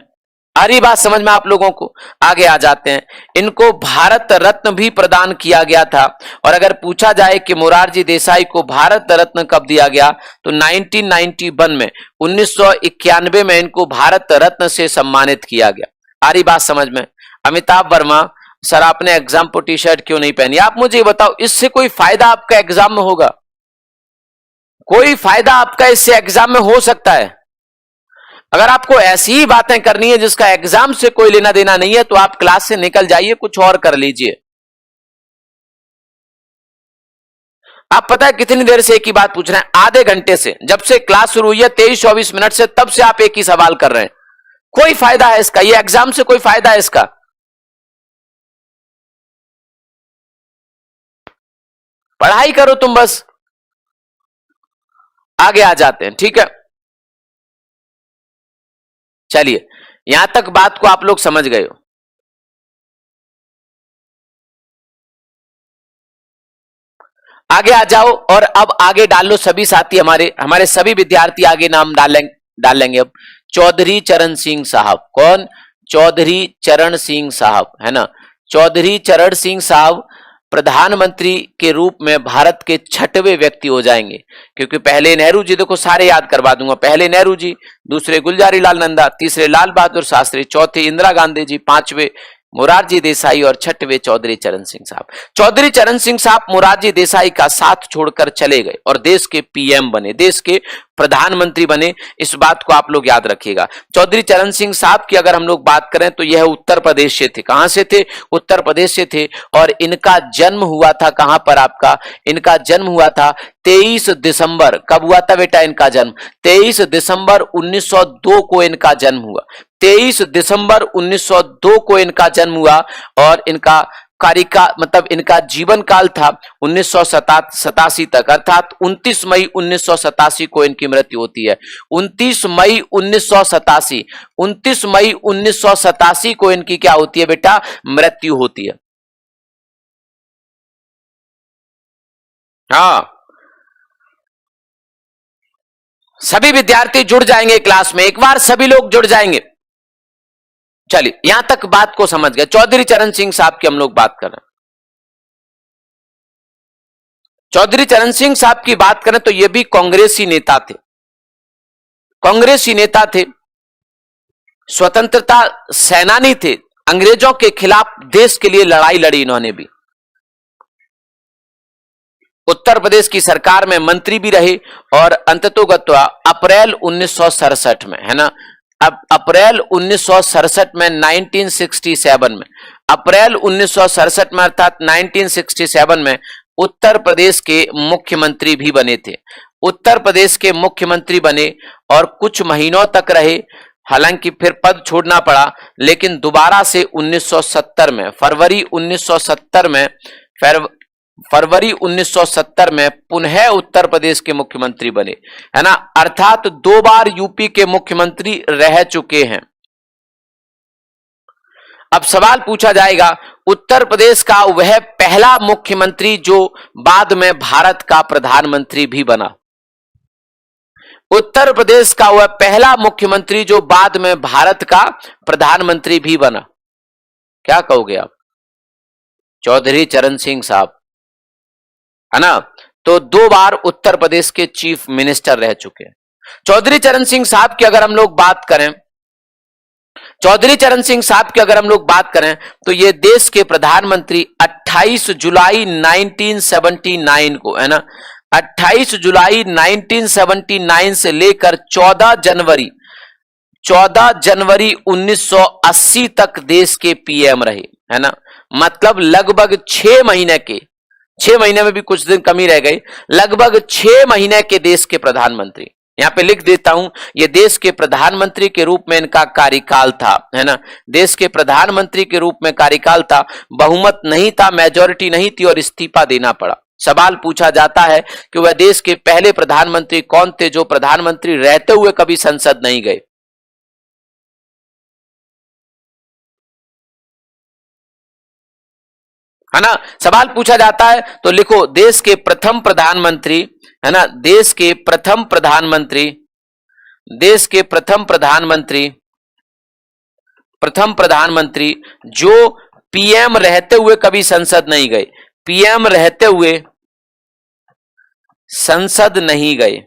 आ रही बात समझ में आप लोगों को? आगे आ जाते हैं। इनको भारत रत्न भी प्रदान किया गया था, और अगर पूछा जाए कि मोरारजी देसाई को भारत रत्न कब दिया गया, तो 1991 में, 1991 में इनको भारत रत्न से सम्मानित किया गया। आ रही बात समझ में? अमिताभ वर्मा, सर आपने एग्जाम पर टी शर्ट क्यों नहीं पहनी? आप मुझे बताओ, इससे कोई फायदा आपका एग्जाम में होगा? कोई फायदा आपका इससे एग्जाम में हो सकता है? अगर आपको ऐसी ही बातें करनी है जिसका एग्जाम से कोई लेना देना नहीं है, तो आप क्लास से निकल जाइए, कुछ और कर लीजिए। आप पता है कितनी देर से एक ही बात पूछ रहे हैं? आधे घंटे से, जब से क्लास शुरू हुई है 23-24 मिनट से, तब से आप एक ही सवाल कर रहे हैं। कोई फायदा है इसका? ये एग्जाम से कोई फायदा है इसका? पढ़ाई करो तुम बस। आगे आ जाते हैं, ठीक है। चलिए, यहां तक बात को आप लोग समझ गए हो। आगे आ जाओ, और अब आगे डाल लो सभी साथी, हमारे सभी विद्यार्थी आगे नाम डाल लेंगे अब। चौधरी चरण सिंह साहब। कौन? चौधरी चरण सिंह साहब, है ना। चौधरी चरण सिंह साहब प्रधानमंत्री के रूप में भारत के 6वें व्यक्ति हो जाएंगे, क्योंकि पहले नेहरू जी, देखो सारे याद करवा दूंगा, पहले नेहरू जी, दूसरे गुलजारी लाल नंदा, तीसरे लाल बहादुर शास्त्री, चौथे इंदिरा गांधी जी, 5वें मोरारजी देसाई और 6वें चौधरी चरण सिंह साहब। चौधरी चरण सिंह साहब मोरारजी देसाई का साथ छोड़कर चले गए और देश के पीएम बने, देश के प्रधानमंत्री बने। इस बात को आप लोग याद रखिएगा। चौधरी चरण सिंह साहब की अगर हम लोग बात करें तो यह उत्तर प्रदेश से थे। कहां से थे? उत्तर प्रदेश से थे। और इनका जन्म हुआ था कहां पर आपका? इनका जन्म हुआ था 23 दिसंबर। कब हुआ था बेटा इनका जन्म? 23 दिसंबर 1902 को इनका जन्म हुआ। 23 दिसंबर 1902 को इनका जन्म हुआ, और इनका कार्यकाल मतलब इनका जीवन काल था 1987 तक, अर्थात 29 मई 1987 को इनकी मृत्यु होती है। 29 मई 1987, 29 मई 1987 को इनकी क्या होती है बेटा, मृत्यु होती है। हाँ, सभी विद्यार्थी जुड़ जाएंगे क्लास में, एक बार सभी लोग जुड़ जाएंगे। चलिए, यहां तक बात को समझ गए। चौधरी चरण सिंह साहब की हम लोग बात कर रहे हैं। चौधरी चरण सिंह साहब की बात करें तो ये भी कांग्रेसी नेता थे, कांग्रेसी नेता थे, स्वतंत्रता सेनानी थे, अंग्रेजों के खिलाफ देश के लिए लड़ाई लड़ी इन्होंने भी। उत्तर प्रदेश की सरकार में मंत्री भी रहे और अंततोगत्वा अप्रैल 1967 में, है ना, अब अप्रैल 1967 में 1967 में, अप्रैल 1967 में अर्थात 1967 में उत्तर प्रदेश के मुख्यमंत्री भी बने थे। उत्तर प्रदेश के मुख्यमंत्री बने और कुछ महीनों तक रहे, हालांकि फिर पद छोड़ना पड़ा, लेकिन दोबारा से 1970 में, फरवरी 1970 में पुनः उत्तर प्रदेश के मुख्यमंत्री बने, है ना, अर्थात 2 बार यूपी के मुख्यमंत्री रह चुके हैं। अब सवाल पूछा जाएगा, उत्तर प्रदेश का वह पहला मुख्यमंत्री जो बाद में भारत का प्रधानमंत्री भी बना, उत्तर प्रदेश का वह पहला मुख्यमंत्री जो बाद में भारत का प्रधानमंत्री भी बना, क्या कहोगे आप? चौधरी चरण सिंह साहब, है ना। तो 2 बार उत्तर प्रदेश के चीफ मिनिस्टर रह चुके हैं। चौधरी चरण सिंह साहब की अगर हम लोग बात करें, चौधरी चरण सिंह साहब की अगर हम लोग बात करें तो ये देश के प्रधानमंत्री 28 जुलाई 1979 को, है ना, 28 जुलाई 1979 से लेकर 14 जनवरी 1980 तक देश के पीएम रहे, है ना। मतलब लगभग 6 महीने में भी कुछ दिन कमी रह गई, लगभग 6 महीने के देश के प्रधानमंत्री। यहां पे लिख देता हूं, ये देश के प्रधानमंत्री के रूप में इनका कार्यकाल था, है ना, देश के प्रधानमंत्री के रूप में कार्यकाल था। बहुमत नहीं था, मेजॉरिटी नहीं थी और इस्तीफा देना पड़ा। सवाल पूछा जाता है कि वह देश के पहले प्रधानमंत्री कौन थे जो प्रधानमंत्री रहते हुए कभी संसद नहीं गए? है ना, सवाल पूछा जाता है तो लिखो, देश के प्रथम प्रधानमंत्री, है ना, देश के प्रथम प्रधानमंत्री जो पीएम रहते हुए कभी संसद नहीं गए, पीएम रहते हुए संसद नहीं गए,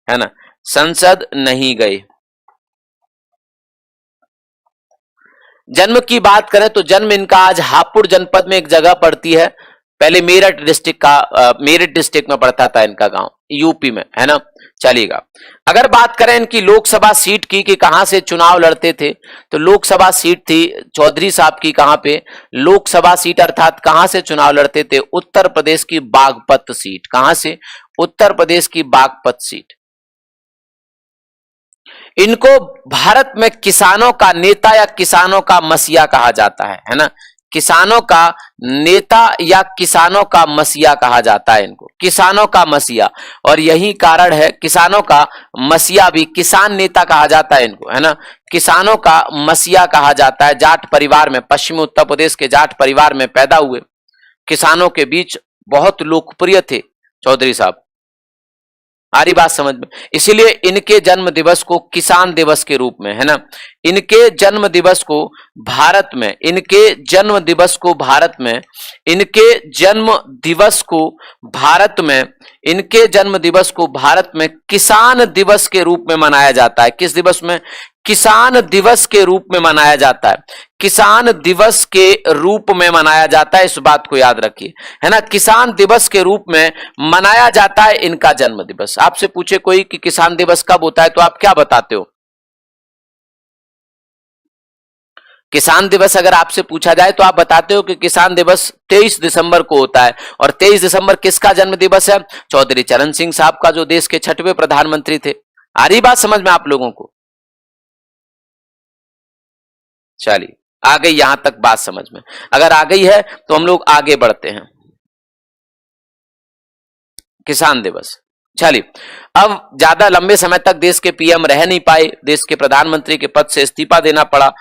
है ना, संसद नहीं गए। जन्म की बात करें तो जन्म इनका आज हापुड़ जनपद में एक जगह पड़ती है, पहले मेरठ डिस्ट्रिक्ट में पड़ता था इनका गांव, यूपी में, है ना। चलिएगा, अगर बात करें इनकी लोकसभा सीट की कि कहां से चुनाव लड़ते थे, तो लोकसभा सीट थी चौधरी साहब की, कहां पे, लोकसभा सीट अर्थात कहां से चुनाव लड़ते थे, उत्तर प्रदेश की बागपत सीट। कहां से? उत्तर प्रदेश की बागपत सीट। इनको भारत में किसानों का नेता या किसानों का मसीहा कहा जाता है ना, किसानों का नेता या किसानों का मसीहा कहा जाता है इनको, किसानों का मसीहा। और यही कारण है, किसानों का मसीहा भी, किसान नेता कहा जाता है इनको, है ना, किसानों का मसीहा कहा जाता है। जाट परिवार में, पश्चिमी उत्तर प्रदेश के जाट परिवार में पैदा हुए, किसानों के बीच बहुत लोकप्रिय थे चौधरी साहब। आ रही बात समझ में? इसीलिए इनके जन्म दिवस को किसान दिवस के रूप में, है ना, इनके जन्म दिवस को भारत में, इनके जन्म दिवस को भारत में, इनके जन्म दिवस को भारत में, इनके जन्म दिवस को भारत में किसान दिवस के रूप में मनाया जाता है। किस दिवस में? किसान दिवस के रूप में मनाया जाता है, किसान दिवस के रूप में मनाया जाता है, इस बात को याद रखिए, है ना, किसान दिवस के रूप में मनाया जाता है इनका जन्म दिवस। आपसे पूछे कोई कि किसान दिवस कब होता है तो आप क्या बताते हो? किसान दिवस अगर आपसे पूछा जाए तो आप बताते हो कि किसान दिवस 23 दिसंबर को होता है। और 23 दिसंबर किसका जन्म दिवस है? चौधरी चरण सिंह साहब का, जो देश के 6वें प्रधानमंत्री थे। आ रही बात समझ में आप लोगों को? चलिए। आ गई यहां तक बात समझ में? अगर आ गई है तो हम लोग आगे बढ़ते हैं। किसान दिवस, चलिए। अब ज्यादा लंबे समय तक देश के पीएम रह नहीं पाए, देश के प्रधानमंत्री के पद से इस्तीफा देना पड़ा।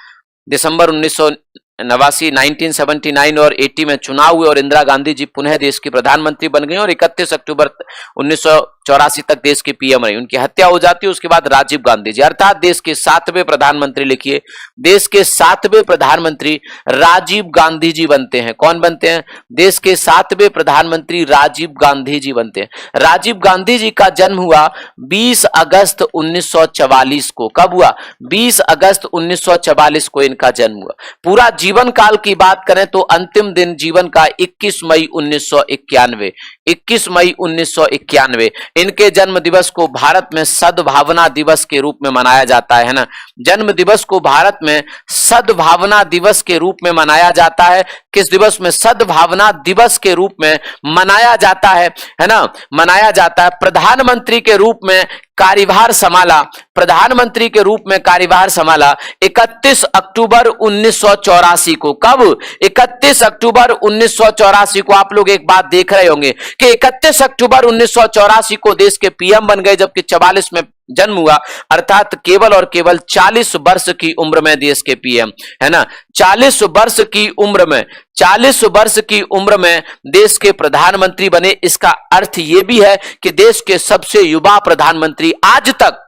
दिसंबर 1979 और 80 में चुनाव हुए और इंदिरा गांधी जी पुनः देश की प्रधानमंत्री बन गई और 31 अक्टूबर 1984 तक देश की पीएम रही। उनकी हत्या हो जाती है। उसके बाद राजीव गांधी जी, अर्थात देश के 7वें प्रधानमंत्री, लिखिए, देश के 7वें प्रधानमंत्री राजीव गांधी जी बनते हैं। कौन बनते हैं? देश के 7वें प्रधानमंत्री राजीव गांधी जी बनते हैं। राजीव गांधी जी का जन्म हुआ 20 अगस्त 1944 को। कब हुआ? 20 अगस्त 1944 को इनका जन्म हुआ। पूरा जीवन काल की बात करें तो अंतिम दिन जीवन का 21 मई 1991, 21 मई 1991 इनके जन्म दिवस को भारत में सद्भावना दिवस के रूप में मनाया जाता है ना। जन्म दिवस को भारत में सद्भावना दिवस के रूप में मनाया जाता है। किस दिवस में? सद्भावना दिवस के रूप में मनाया जाता है ना, मनाया जाता है। प्रधानमंत्री के रूप में कार्यभार संभाला, प्रधानमंत्री के रूप में कार्यभार संभाला 31 अक्टूबर 1984 को। कब? 31 अक्टूबर 1984 को। आप लोग एक बात देख रहे होंगे कि 31 अक्टूबर 1984 को देश के पीएम बन गए, जबकि 44 में जन्म हुआ, अर्थात केवल और केवल 40 वर्ष की उम्र में देश के पीएम, है ना। 40 वर्ष की उम्र में, 40 वर्ष की उम्र में देश के प्रधानमंत्री बने। इसका अर्थ यह भी है कि देश के सबसे युवा प्रधानमंत्री आज तक,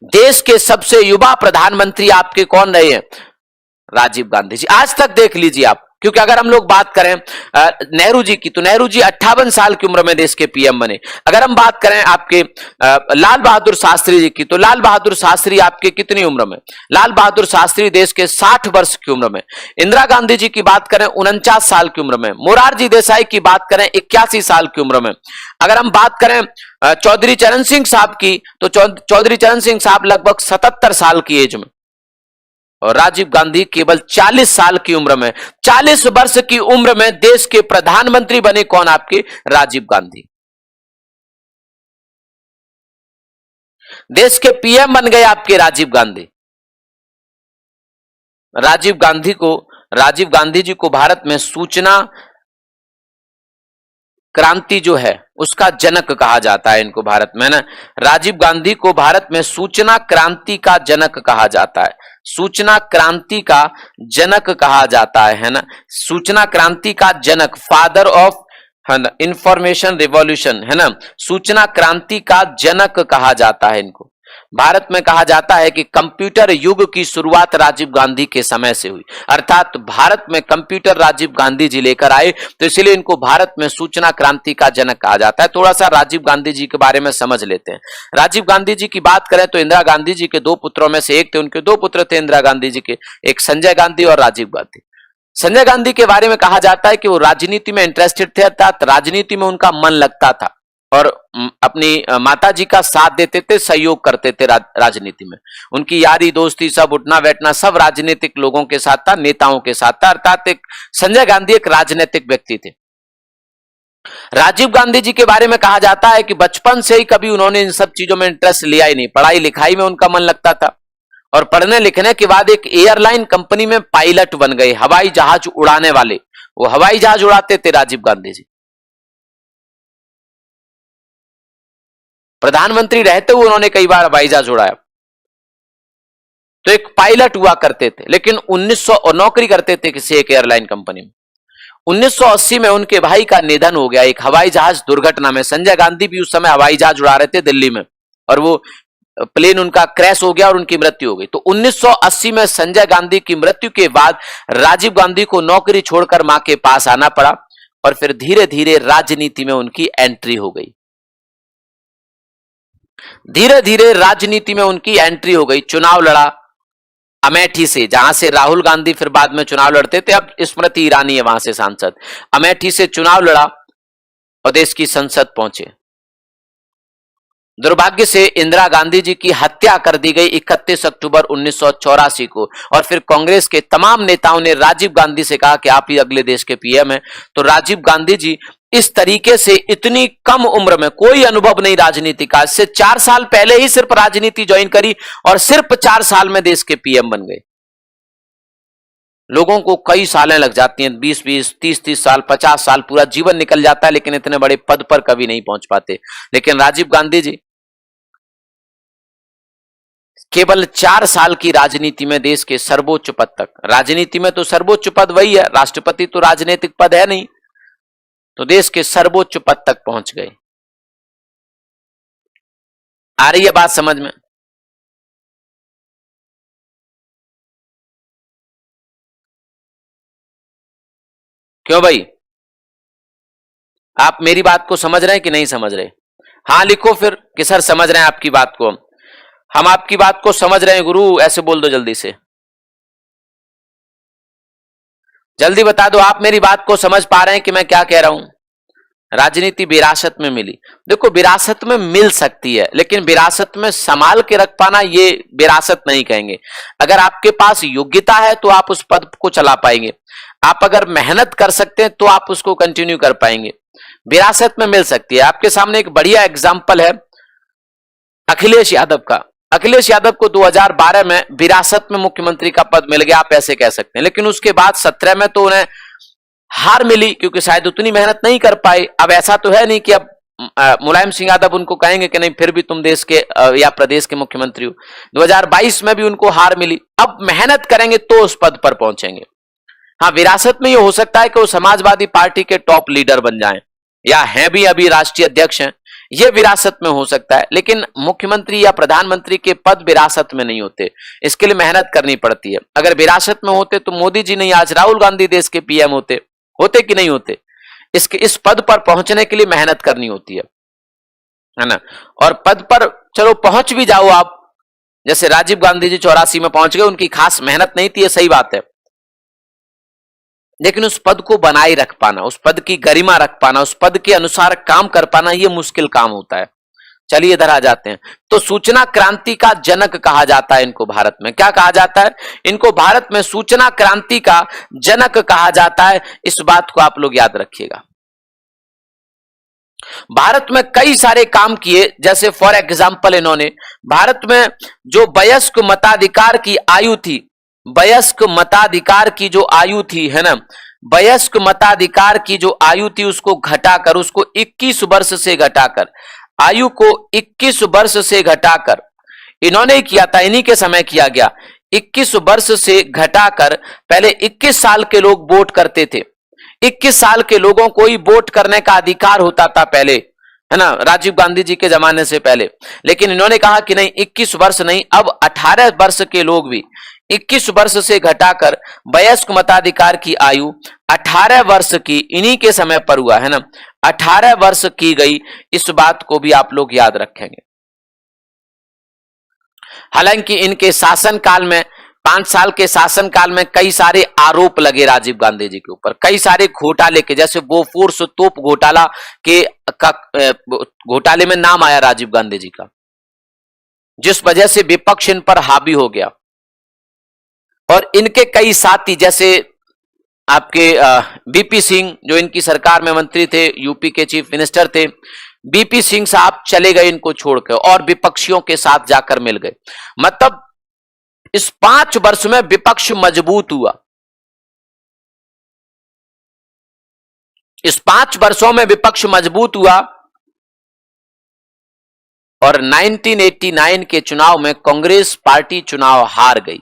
देश के सबसे युवा प्रधानमंत्री आपके कौन रहे हैं? राजीव गांधी जी। आज तक देख लीजिए आप, क्योंकि अगर हम लोग बात करें नेहरू जी की, तो नेहरू जी 58 साल की उम्र में देश के पीएम बने। अगर हम बात करें आपके लाल बहादुर शास्त्री जी की, तो लाल बहादुर शास्त्री आपके कितनी उम्र में? लाल बहादुर शास्त्री देश के 60 वर्ष की उम्र में। इंदिरा गांधी जी की बात करें 49 साल की उम्र में। मोरारजी देसाई की बात करें 81 साल की उम्र में। अगर हम बात करें चौधरी चरण सिंह साहब की, तो चौधरी चरण सिंह साहब लगभग 77 साल की एज में, और राजीव गांधी केवल 40 साल की उम्र में, 40 वर्ष की उम्र में देश के प्रधानमंत्री बने। कौन? आपके राजीव गांधी। देश के पीएम बन गए आपके राजीव गांधी। राजीव गांधी जी को भारत में सूचना क्रांति जो है उसका जनक कहा जाता है इनको भारत में, ना। राजीव गांधी को भारत में सूचना क्रांति का जनक कहा जाता है, सूचना क्रांति का जनक कहा जाता है ना। सूचना क्रांति का जनक, फादर ऑफ, है ना, इंफॉर्मेशन रिवॉल्यूशन, है ना। सूचना क्रांति का जनक कहा जाता है इनको। भारत में कहा जाता है कि कंप्यूटर युग की शुरुआत राजीव गांधी के समय से हुई, अर्थात भारत में कंप्यूटर राजीव गांधी जी लेकर आए, तो इसलिए इनको भारत में सूचना क्रांति का जनक कहा जाता है। थोड़ा सा राजीव गांधी जी के बारे में समझ लेते हैं। राजीव गांधी जी की बात करें तो इंदिरा गांधी जी के 2 पुत्रों में से एक थे, उनके 2 पुत्र थे इंदिरा गांधी जी के, एक संजय गांधी और राजीव गांधी। संजय गांधी के बारे में कहा जाता है कि वो राजनीति में इंटरेस्टेड थे, अर्थात राजनीति में उनका मन लगता था और अपनी माता जी का साथ देते थे, सहयोग करते थे राजनीति में। उनकी यारी दोस्ती सब, उठना बैठना सब राजनीतिक लोगों के साथ था, नेताओं के साथ था, अर्थात एक संजय गांधी एक राजनीतिक व्यक्ति थे। राजीव गांधी जी के बारे में कहा जाता है कि बचपन से ही कभी उन्होंने इन सब चीजों में इंटरेस्ट लिया ही नहीं, पढ़ाई लिखाई में उनका मन लगता था, और पढ़ने लिखने के बाद एक एयरलाइन कंपनी में पायलट बन गए, हवाई जहाज उड़ाने वाले। वो हवाई जहाज उड़ाते थे राजीव गांधी जी। प्रधानमंत्री रहते हुए उन्होंने कई बार हवाई जहाज उड़ाया, तो एक पायलट हुआ करते थे, लेकिन 1900 और नौकरी करते थे किसी एक एयरलाइन कंपनी में। 1980 में उनके भाई का निधन हो गया एक हवाई जहाज दुर्घटना में। संजय गांधी भी उस समय हवाई जहाज उड़ा रहे थे दिल्ली में, और वो प्लेन उनका क्रैश हो गया और उनकी मृत्यु हो गई। तो 1980 में संजय गांधी की मृत्यु के बाद राजीव गांधी को नौकरी छोड़कर मां के पास आना पड़ा, और फिर धीरे धीरे राजनीति में उनकी एंट्री हो गई। धीरे धीरे राजनीति में उनकी एंट्री हो गई। चुनाव लड़ा अमेठी से, जहां से राहुल गांधी फिर बाद में चुनाव लड़ते थे, अब स्मृति ईरानी है वहां से सांसद। अमेठी से चुनाव लड़ा और देश की संसद पहुंचे। दुर्भाग्य से इंदिरा गांधी जी की हत्या कर दी गई 31 अक्टूबर 1984 को, और फिर कांग्रेस के तमाम नेताओं ने राजीव गांधी से कहा कि आप ही अगले देश के पीएम हैं। तो राजीव गांधी जी इस तरीके से, इतनी कम उम्र में, कोई अनुभव नहीं राजनीति का, इससे 4 साल पहले ही सिर्फ राजनीति ज्वाइन करी और सिर्फ 4 साल में देश के पीएम बन गए। लोगों को कई सालें लग जाती हैं, 20-20, 30-30 साल, 50 साल, पूरा जीवन निकल जाता है, लेकिन इतने बड़े पद पर कभी नहीं पहुंच पाते। लेकिन राजीव गांधी जी केवल 4 साल की राजनीति में देश के सर्वोच्च पद तक, राजनीति में तो सर्वोच्च पद वही है, राष्ट्रपति तो राजनीतिक पद है नहीं, तो देश के सर्वोच्च पद तक पहुंच गए। आ रही है बात समझ में? क्यों भाई, आप मेरी बात को समझ रहे हैं कि नहीं समझ रहे? हाँ लिखो फिर कि सर समझ रहे हैं आपकी बात को, हम आपकी बात को समझ रहे हैं गुरु, ऐसे बोल दो जल्दी से, जल्दी बता दो आप मेरी बात को समझ पा रहे हैं कि मैं क्या कह रहा हूं। राजनीति विरासत में मिली, देखो विरासत में मिल सकती है, लेकिन विरासत में संभाल के रख पाना ये विरासत नहीं कहेंगे। अगर आपके पास योग्यता है तो आप उस पद को चला पाएंगे, आप अगर मेहनत कर सकते हैं तो आप उसको कंटिन्यू कर पाएंगे। विरासत में मिल सकती है। आपके सामने एक बढ़िया एग्जाम्पल है अखिलेश यादव का। अखिलेश यादव को 2012 में विरासत में मुख्यमंत्री का पद मिल गया, आप ऐसे कह सकते हैं, लेकिन उसके बाद 17 में तो उन्हें हार मिली, क्योंकि शायद उतनी मेहनत नहीं कर पाए। अब ऐसा तो है नहीं कि अब मुलायम सिंह यादव उनको कहेंगे कि नहीं फिर भी तुम देश के या प्रदेश के मुख्यमंत्री हो। 2022 में भी उनको हार मिली, अब मेहनत करेंगे तो उस पद पर पहुंचेंगे। हाँ, विरासत में ये हो सकता है कि वो समाजवादी पार्टी के टॉप लीडर बन जाएं, या हैं भी अभी राष्ट्रीय अध्यक्ष हैं, ये विरासत में हो सकता है, लेकिन मुख्यमंत्री या प्रधानमंत्री के पद विरासत में नहीं होते, इसके लिए मेहनत करनी पड़ती है। अगर विरासत में होते तो मोदी जी नहीं, आज राहुल गांधी देश के पीएम होते कि नहीं होते। इस पद पर पहुंचने के लिए मेहनत करनी होती है ना। और पद पर चलो पहुंच भी जाओ आप, जैसे राजीव गांधी जी 84 में पहुंच गए, उनकी खास मेहनत नहीं थी, ये सही बात है, लेकिन उस पद को बनाए रख पाना, उस पद की गरिमा रख पाना, उस पद के अनुसार काम कर पाना, यह मुश्किल काम होता है। चलिए इधर आ जाते हैं। तो सूचना क्रांति का जनक कहा जाता है इनको भारत में। क्या कहा जाता है इनको? भारत में सूचना क्रांति का जनक कहा जाता है। इस बात को आप लोग याद रखिएगा। भारत में कई सारे काम किए, जैसे फॉर एग्जाम्पल इन्होंने भारत में जो वयस्क मताधिकार की आयु थी, वयस्क मताधिकार की जो आयु थी, है ना, वयस्क मताधिकार की जो आयु थी उसको घटाकर, उसको 21 वर्ष से घटाकर, आयु को 21 वर्ष से घटाकर इन्होंने किया था, इन्हीं के समय किया गया। 21 वर्ष से घटाकर पहले 21 साल के लोग वोट करते थे, 21 साल के लोगों को ही वोट करने का अधिकार होता था पहले, है ना, राजीव गांधी जी के जमाने से पहले। लेकिन इन्होंने कहा कि नहीं, 21 वर्ष नहीं, अब 18 वर्ष के लोग भी, 21 वर्ष से घटाकर वयस्क मताधिकार की आयु 18 वर्ष की इन्हीं के समय पर हुआ, है ना, 18 वर्ष की गई। इस बात को भी आप लोग याद रखेंगे। हालांकि इनके शासनकाल में, 5 साल के शासनकाल में कई सारे आरोप लगे राजीव गांधी जी के ऊपर, कई सारे घोटाले के, जैसे बोफोर्स तोप घोटाला के घोटाले में नाम आया राजीव गांधी जी का, जिस वजह से विपक्ष इन पर हावी हो गया। और इनके कई साथी, जैसे आपके बीपी सिंह, जो इनकी सरकार में मंत्री थे, यूपी के चीफ मिनिस्टर थे, बीपी सिंह साहब चले गए इनको छोड़कर और विपक्षियों के साथ जाकर मिल गए। मतलब इस 5 वर्ष में विपक्ष मजबूत हुआ, इस 5 वर्षों में विपक्ष मजबूत हुआ। और 1989 के चुनाव में कांग्रेस पार्टी चुनाव हार गई।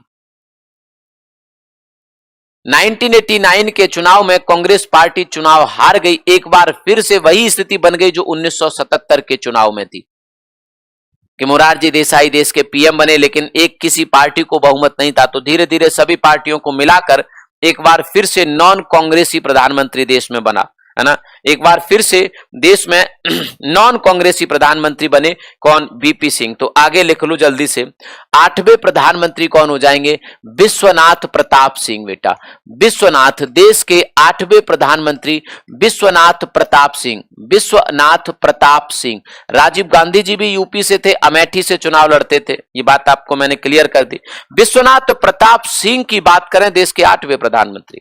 1989 के चुनाव में कांग्रेस पार्टी चुनाव हार गई। एक बार फिर से वही स्थिति बन गई जो 1977 के चुनाव में थी कि मोरारजी देसाई देश के पीएम बने, लेकिन एक किसी पार्टी को बहुमत नहीं था, तो धीरे धीरे सभी पार्टियों को मिलाकर एक बार फिर से नॉन कांग्रेसी प्रधानमंत्री देश में बना, है ना। एक बार फिर से देश में नॉन कांग्रेसी प्रधानमंत्री बने, कौन? बीपी सिंह। तो आगे लिख लो जल्दी से, 8वें प्रधानमंत्री कौन हो जाएंगे? विश्वनाथ प्रताप सिंह। बेटा विश्वनाथ, देश के 8वें प्रधानमंत्री विश्वनाथ प्रताप सिंह, विश्वनाथ प्रताप सिंह। राजीव गांधी जी भी यूपी से थे, अमेठी से चुनाव लड़ते थे, ये बात आपको मैंने क्लियर कर दी। विश्वनाथ प्रताप सिंह की बात करें, देश के 8वें प्रधानमंत्री,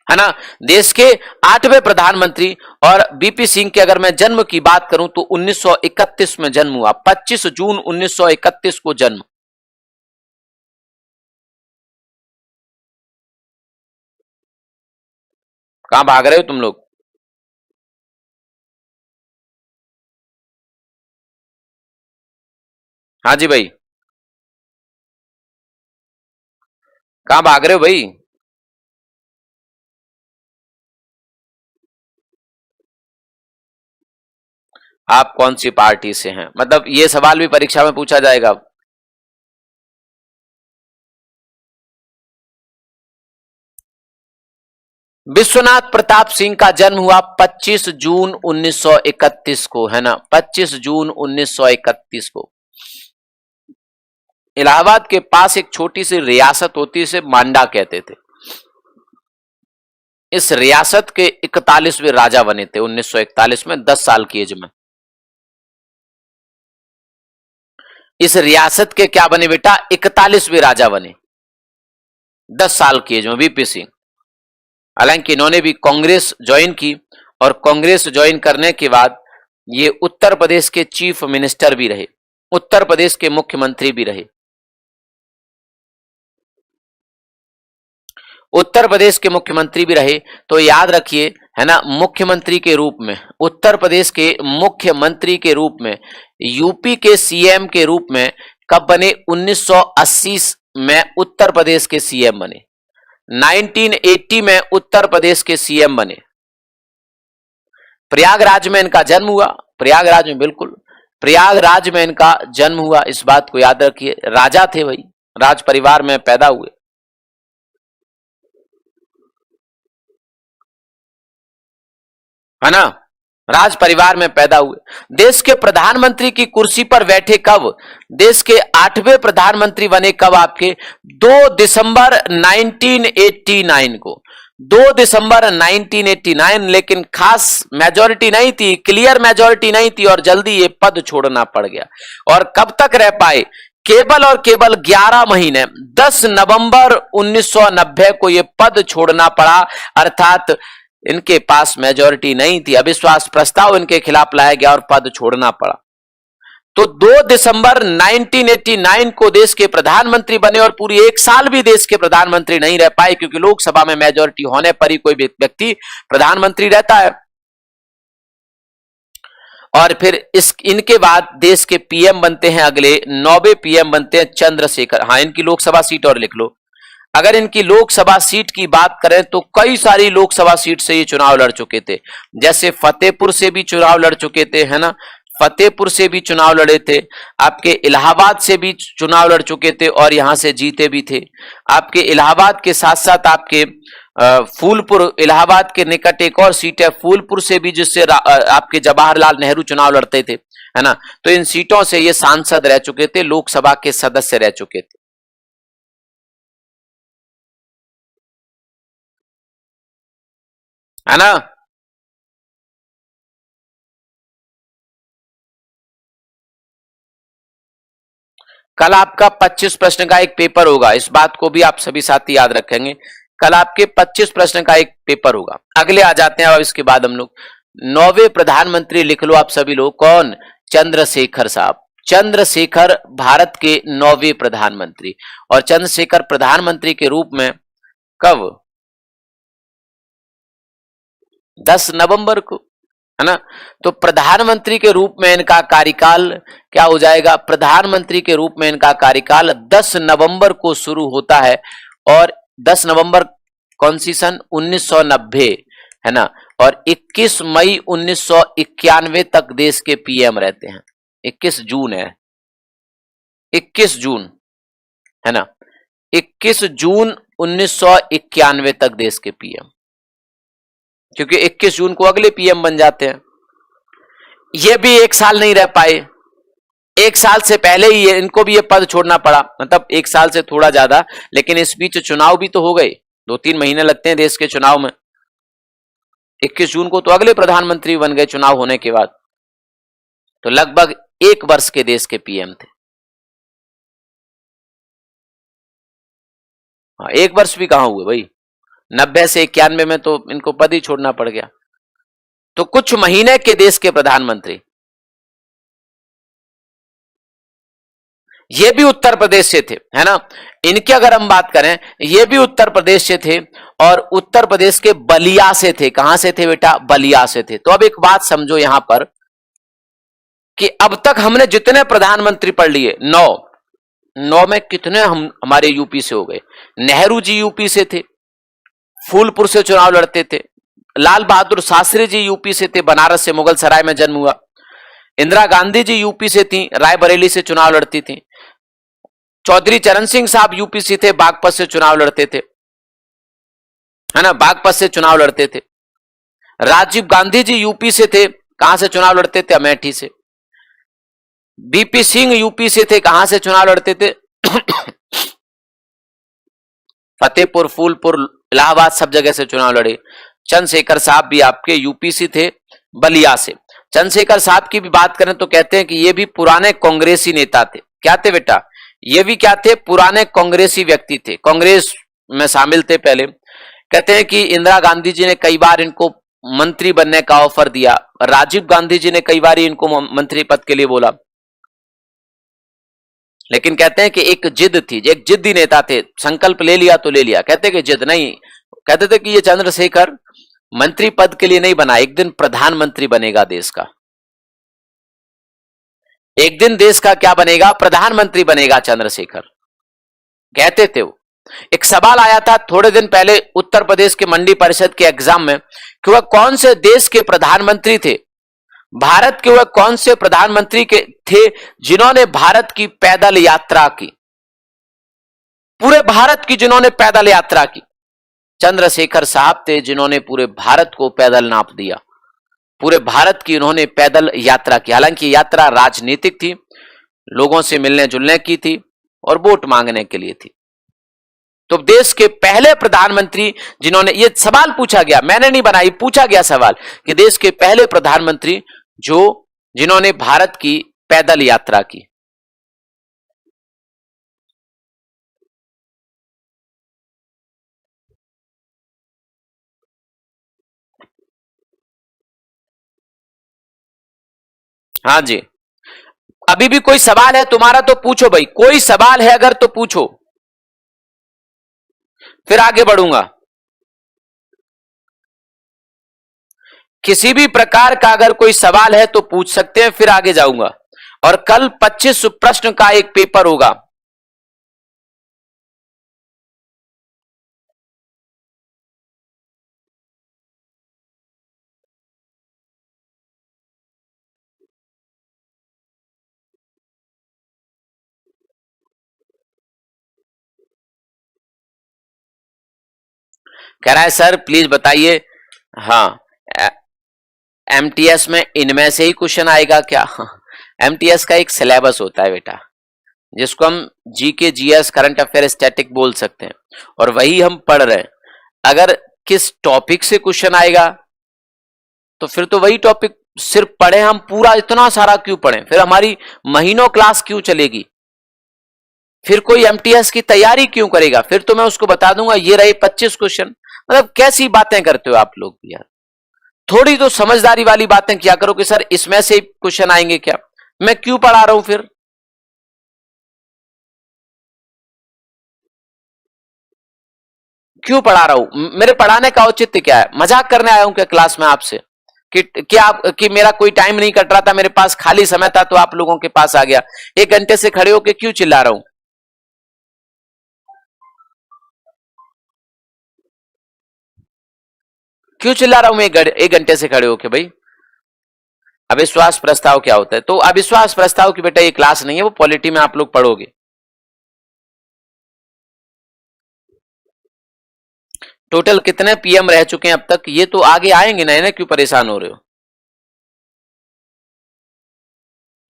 है ना, देश के 8वें प्रधानमंत्री। और बीपी सिंह के अगर मैं जन्म की बात करूं तो 1931 में जन्म हुआ, 25 जून 1931 को जन्म। कहां भाग रहे हो तुम लोग? हाँ जी भाई, कहां भाग रहे हो भाई? आप कौन सी पार्टी से हैं? मतलब ये सवाल भी परीक्षा में पूछा जाएगा। विश्वनाथ प्रताप सिंह का जन्म हुआ 25 जून 1931 को, है ना, 25 जून 1931 को। इलाहाबाद के पास एक छोटी सी रियासत होती है, इसे मांडा कहते थे। इस रियासत के 41वें राजा बने थे 1941 में, 10 साल की एज में। इस रियासत के क्या बने बेटा? 41वें राजा बने 10 साल की एज में, वीपी सिंह। हालांकि इन्होंने भी कांग्रेस ज्वाइन की, और कांग्रेस ज्वाइन करने के बाद ये उत्तर प्रदेश के चीफ मिनिस्टर भी रहे, उत्तर प्रदेश के मुख्यमंत्री भी रहे। उत्तर प्रदेश के मुख्यमंत्री भी रहे, तो याद रखिए, है ना, मुख्यमंत्री के रूप में, उत्तर प्रदेश के मुख्यमंत्री के रूप में, यूपी के सीएम के रूप में कब बने? 1980 में उत्तर प्रदेश के सीएम बने। 1980 में उत्तर प्रदेश के सीएम बने। प्रयागराज में इनका जन्म हुआ, प्रयागराज में, बिल्कुल प्रयागराज में इनका जन्म हुआ, इस बात को याद रखिए। राजा थे भाई, राज परिवार में पैदा हुए, है ना, राज परिवार में पैदा हुए। देश के प्रधानमंत्री की कुर्सी पर बैठे कब? देश के 8वें प्रधानमंत्री बने कब आपके? 2 दिसंबर 1989 को, 2 दिसंबर 1989। लेकिन खास मेजोरिटी नहीं थी, क्लियर मेजोरिटी नहीं थी, और जल्दी ये पद छोड़ना पड़ गया। और कब तक रह पाए? केवल और केवल 11 महीने, 10 नवंबर 1990 को ये पद छोड़ना पड़ा। अर्थात इनके पास मेजोरिटी नहीं थी, अविश्वास प्रस्ताव इनके खिलाफ लाया गया और पद छोड़ना पड़ा। तो 2 दिसंबर 1989 को देश के प्रधानमंत्री बने, और पूरी 1 साल भी देश के प्रधानमंत्री नहीं रह पाए, क्योंकि लोकसभा में मेजोरिटी होने पर ही कोई व्यक्ति प्रधानमंत्री रहता है। और फिर इनके बाद देश के पीएम बनते हैं, अगले 9वें पीएम बनते हैं चंद्रशेखर। हाँ, इनकी लोकसभा सीट और लिख लो। अगर इनकी लोकसभा सीट की बात करें तो कई सारी लोकसभा सीट से ये चुनाव लड़ चुके थे। जैसे फतेहपुर से भी चुनाव लड़ चुके थे, है ना, फतेहपुर से भी चुनाव लड़े थे, आपके इलाहाबाद से भी चुनाव लड़ चुके थे और यहां से जीते भी थे। आपके इलाहाबाद के साथ साथ आपके फूलपुर, इलाहाबाद के निकट एक और सीट है फूलपुर से भी, जिससे आपके जवाहरलाल नेहरू चुनाव लड़ते थे, है ना। तो इन सीटों से ये सांसद रह चुके थे, लोकसभा के सदस्य रह चुके थे, है ना। कल आपका 25 प्रश्न का एक पेपर होगा, इस बात को भी आप सभी साथी याद रखेंगे। कल आपके 25 प्रश्न का एक पेपर होगा। अगले आ जाते हैं, अब इसके बाद हम लोग 9वें प्रधानमंत्री लिख लो आप सभी लोग। कौन? चंद्रशेखर साहब। चंद्रशेखर भारत के 9वें प्रधानमंत्री। और चंद्रशेखर प्रधानमंत्री के रूप में कब? 10 नवंबर को, है ना। तो प्रधानमंत्री के रूप में इनका कार्यकाल क्या हो जाएगा? प्रधानमंत्री के रूप में इनका कार्यकाल 10 नवंबर को शुरू होता है, और 10 नवंबर कौन सी सन? 1990, है ना। और 21 मई 1991 तक देश के पीएम रहते हैं। 21 जून है, 21 जून, है ना, 21 जून 1991 तक देश के पीएम, क्योंकि 21 जून को अगले पीएम बन जाते हैं। ये भी 1 साल नहीं रह पाए, 1 साल से पहले ही इनको भी ये पद छोड़ना पड़ा, मतलब 1 साल से थोड़ा ज्यादा, लेकिन इस बीच चुनाव भी तो हो गए, 2-3 महीने लगते हैं देश के चुनाव में। 21 जून को तो अगले प्रधानमंत्री बन गए चुनाव होने के बाद, तो लगभग 1 वर्ष के देश के पीएम थे। हाँ, 1 वर्ष भी कहां हुए भाई, 90 से 91 में तो इनको पद ही छोड़ना पड़ गया। तो कुछ महीने के देश के प्रधानमंत्री। ये भी उत्तर प्रदेश से थे, है ना। इनकी अगर हम बात करें, ये भी उत्तर प्रदेश से थे और उत्तर प्रदेश के बलिया से थे। कहां से थे बेटा? बलिया से थे। तो अब एक बात समझो यहां पर कि अब तक हमने जितने प्रधानमंत्री पढ़ लिए, 9 में कितने हमारे यूपी से हो गए? नेहरू जी यूपी से थे, फूलपुर से चुनाव लड़ते थे। लाल बहादुर शास्त्री जी यूपी से थे, बनारस से, मुगल सराय में जन्म हुआ। इंदिरा गांधी जी यूपी से थी, रायबरेली से चुनाव लड़ती थी। चौधरी चरण सिंह साहब यूपी से थे, बागपत से चुनाव लड़ते थे, है ना, बागपत से चुनाव लड़ते थे। राजीव गांधी जी यूपी से थे, कहां से चुनाव लड़ते थे? अमेठी से। बीपी सिंह यूपी से थे, कहां से चुनाव लड़ते थे? फतेहपुर, फूलपुर, इलाहाबाद, सब जगह से चुनाव लड़े। चंद्रशेखर साहब भी आपके यूपी से थे, बलिया से। चंद्रशेखर साहब की भी बात करें तो कहते हैं कि ये भी पुराने कांग्रेसी नेता थे। क्या थे बेटा? ये भी क्या थे? पुराने कांग्रेसी व्यक्ति थे, कांग्रेस में शामिल थे पहले। कहते हैं कि इंदिरा गांधी जी ने कई बार इनको मंत्री बनने का ऑफर दिया, राजीव गांधी जी ने कई बार इनको मंत्री पद के लिए बोला, लेकिन कहते हैं कि एक जिद थी, एक जिद्दी नेता थे, संकल्प ले लिया तो ले लिया। कहते कि जिद नहीं, कहते थे कि ये चंद्रशेखर मंत्री पद के लिए नहीं बना, एक दिन प्रधानमंत्री बनेगा देश का, एक दिन देश का क्या बनेगा? प्रधानमंत्री बनेगा चंद्रशेखर, कहते थे वो। एक सवाल आया था थोड़े दिन पहले उत्तर प्रदेश के मंडी परिषद के एग्जाम में कि वह कौन से देश के प्रधानमंत्री थे, भारत के वह कौन से प्रधानमंत्री के थे जिन्होंने भारत की पैदल यात्रा की, पूरे भारत की जिन्होंने पैदल यात्रा की? चंद्रशेखर साहब थे जिन्होंने पूरे भारत को पैदल नाप दिया, पूरे भारत की उन्होंने पैदल यात्रा की। हालांकि यात्रा राजनीतिक थी, लोगों से मिलने जुलने की थी और वोट मांगने के लिए थी। तो देश के पहले प्रधानमंत्री जिन्होंने, ये सवाल पूछा गया, मैंने नहीं बनाई, पूछा गया सवाल कि देश के पहले प्रधानमंत्री जिन्होंने भारत की पैदल यात्रा की। हाँ जी, अभी भी कोई सवाल है तुम्हारा तो पूछो भाई, कोई सवाल है अगर तो पूछो, फिर आगे बढ़ूंगा। किसी भी प्रकार का अगर कोई सवाल है तो पूछ सकते हैं, फिर आगे जाऊंगा। और कल 25 प्रश्न का एक पेपर होगा। कह रहा है सर प्लीज बताइए, हाँ, एमटीएस में इनमें से ही क्वेश्चन आएगा क्या? एमटीएस का एक सिलेबस होता है बेटा, जिसको हम GK, GS, current affair, static बोल सकते हैं, और वही हम पढ़ रहे हैं। अगर किस टॉपिक से क्वेश्चन आएगा तो फिर तो वही टॉपिक सिर्फ पढ़े हम, पूरा इतना सारा क्यों पढ़ें? फिर हमारी महीनों क्लास क्यों चलेगी? फिर कोई एमटीएस की तैयारी क्यों करेगा? फिर तो मैं उसको बता दूंगा ये रहे 25 क्वेश्चन। मतलब कैसी बातें करते हो आप लोग यार, थोड़ी तो समझदारी वाली बातें किया करो कि सर इसमें से क्वेश्चन आएंगे क्या, मैं क्यों पढ़ा रहा हूं? फिर क्यों पढ़ा रहा हूं? मेरे पढ़ाने का औचित्य क्या है? मजाक करने आया हूं क्या क्लास में आपसे कि मेरा कोई टाइम नहीं कट रहा था, मेरे पास खाली समय था तो आप लोगों के पास आ गया? 1 घंटे से खड़े होके क्यों चिल्ला रहा हूं? क्यों चिल्ला रहा हूं मैं 1 घंटे से खड़े होके भाई? अविश्वास प्रस्ताव क्या होता है? तो अविश्वास प्रस्ताव की बेटा ये क्लास नहीं है, वो पॉलिटी में आप लोग पढ़ोगे। टोटल कितने पीएम रह चुके हैं अब तक? ये तो आगे आएंगे ना, क्यों परेशान हो रहे हो?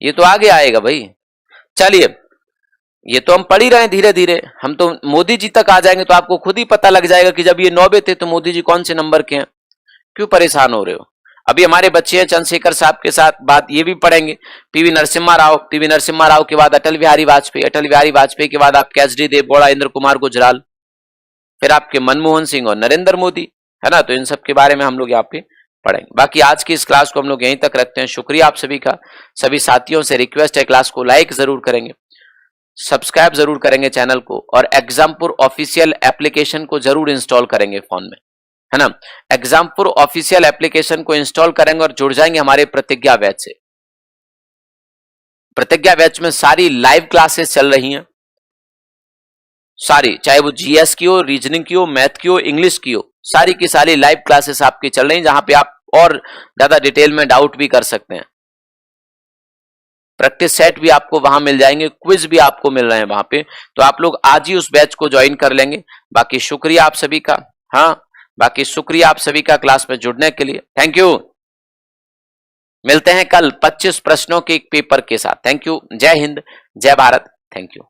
ये तो आगे आएगा भाई। चलिए, ये तो हम पढ़ ही रहे हैं धीरे धीरे, हम तो मोदी जी तक आ जाएंगे तो आपको खुद ही पता लग जाएगा कि जब ये 90 थे तो मोदी जी कौन से नंबर के हैं। क्यों परेशान हो रहे हो? अभी हमारे बच्चे हैं चंद्रशेखर साहब के साथ बात ये भी पढ़ेंगे, पीवी नरसिम्हा राव, पीवी नरसिम्हा राव के बाद अटल बिहारी वाजपेयी, अटल बिहारी वाजपेयी के बाद आपके एच डी देवगौड़ा, इंद्र कुमार गुजराल, फिर आपके मनमोहन सिंह और नरेंद्र मोदी, है ना। तो इन सब के बारे में हम लोग यहाँ पे पढ़ेंगे। बाकी आज की इस क्लास को हम लोग यहीं तक रखते हैं। शुक्रिया आप सभी का। सभी साथियों से रिक्वेस्ट है क्लास को लाइक जरूर करेंगे। सब्सक्राइब जरूर करेंगे चैनल को, और एग्जामपुर ऑफिशियल एप्लीकेशन को जरूर इंस्टॉल करेंगे फोन में, है ना। एग्जामपुर ऑफिशियल एप्लीकेशन को इंस्टॉल करेंगे और जुड़ जाएंगे हमारे प्रतिज्ञा बैच से। प्रतिज्ञा बैच में सारी लाइव क्लासेस चल रही हैं, सारी, चाहे वो जीएस की हो, रीजनिंग की हो, मैथ की हो, इंग्लिश की हो, सारी की सारी लाइव क्लासेस आपकी चल रही हैं, जहां पे आप और ज्यादा डिटेल में डाउट भी कर सकते हैं। प्रैक्टिस सेट भी आपको वहां मिल जाएंगे, क्विज भी आपको मिल रहे हैं वहां पे, तो आप लोग आज ही उस बैच को ज्वाइन कर लेंगे। बाकी शुक्रिया आप सभी का, हाँ, बाकी शुक्रिया आप सभी का क्लास में जुड़ने के लिए, थैंक यू। मिलते हैं कल 25 प्रश्नों के एक पेपर के साथ। थैंक यू, जय हिंद, जय भारत, थैंक यू।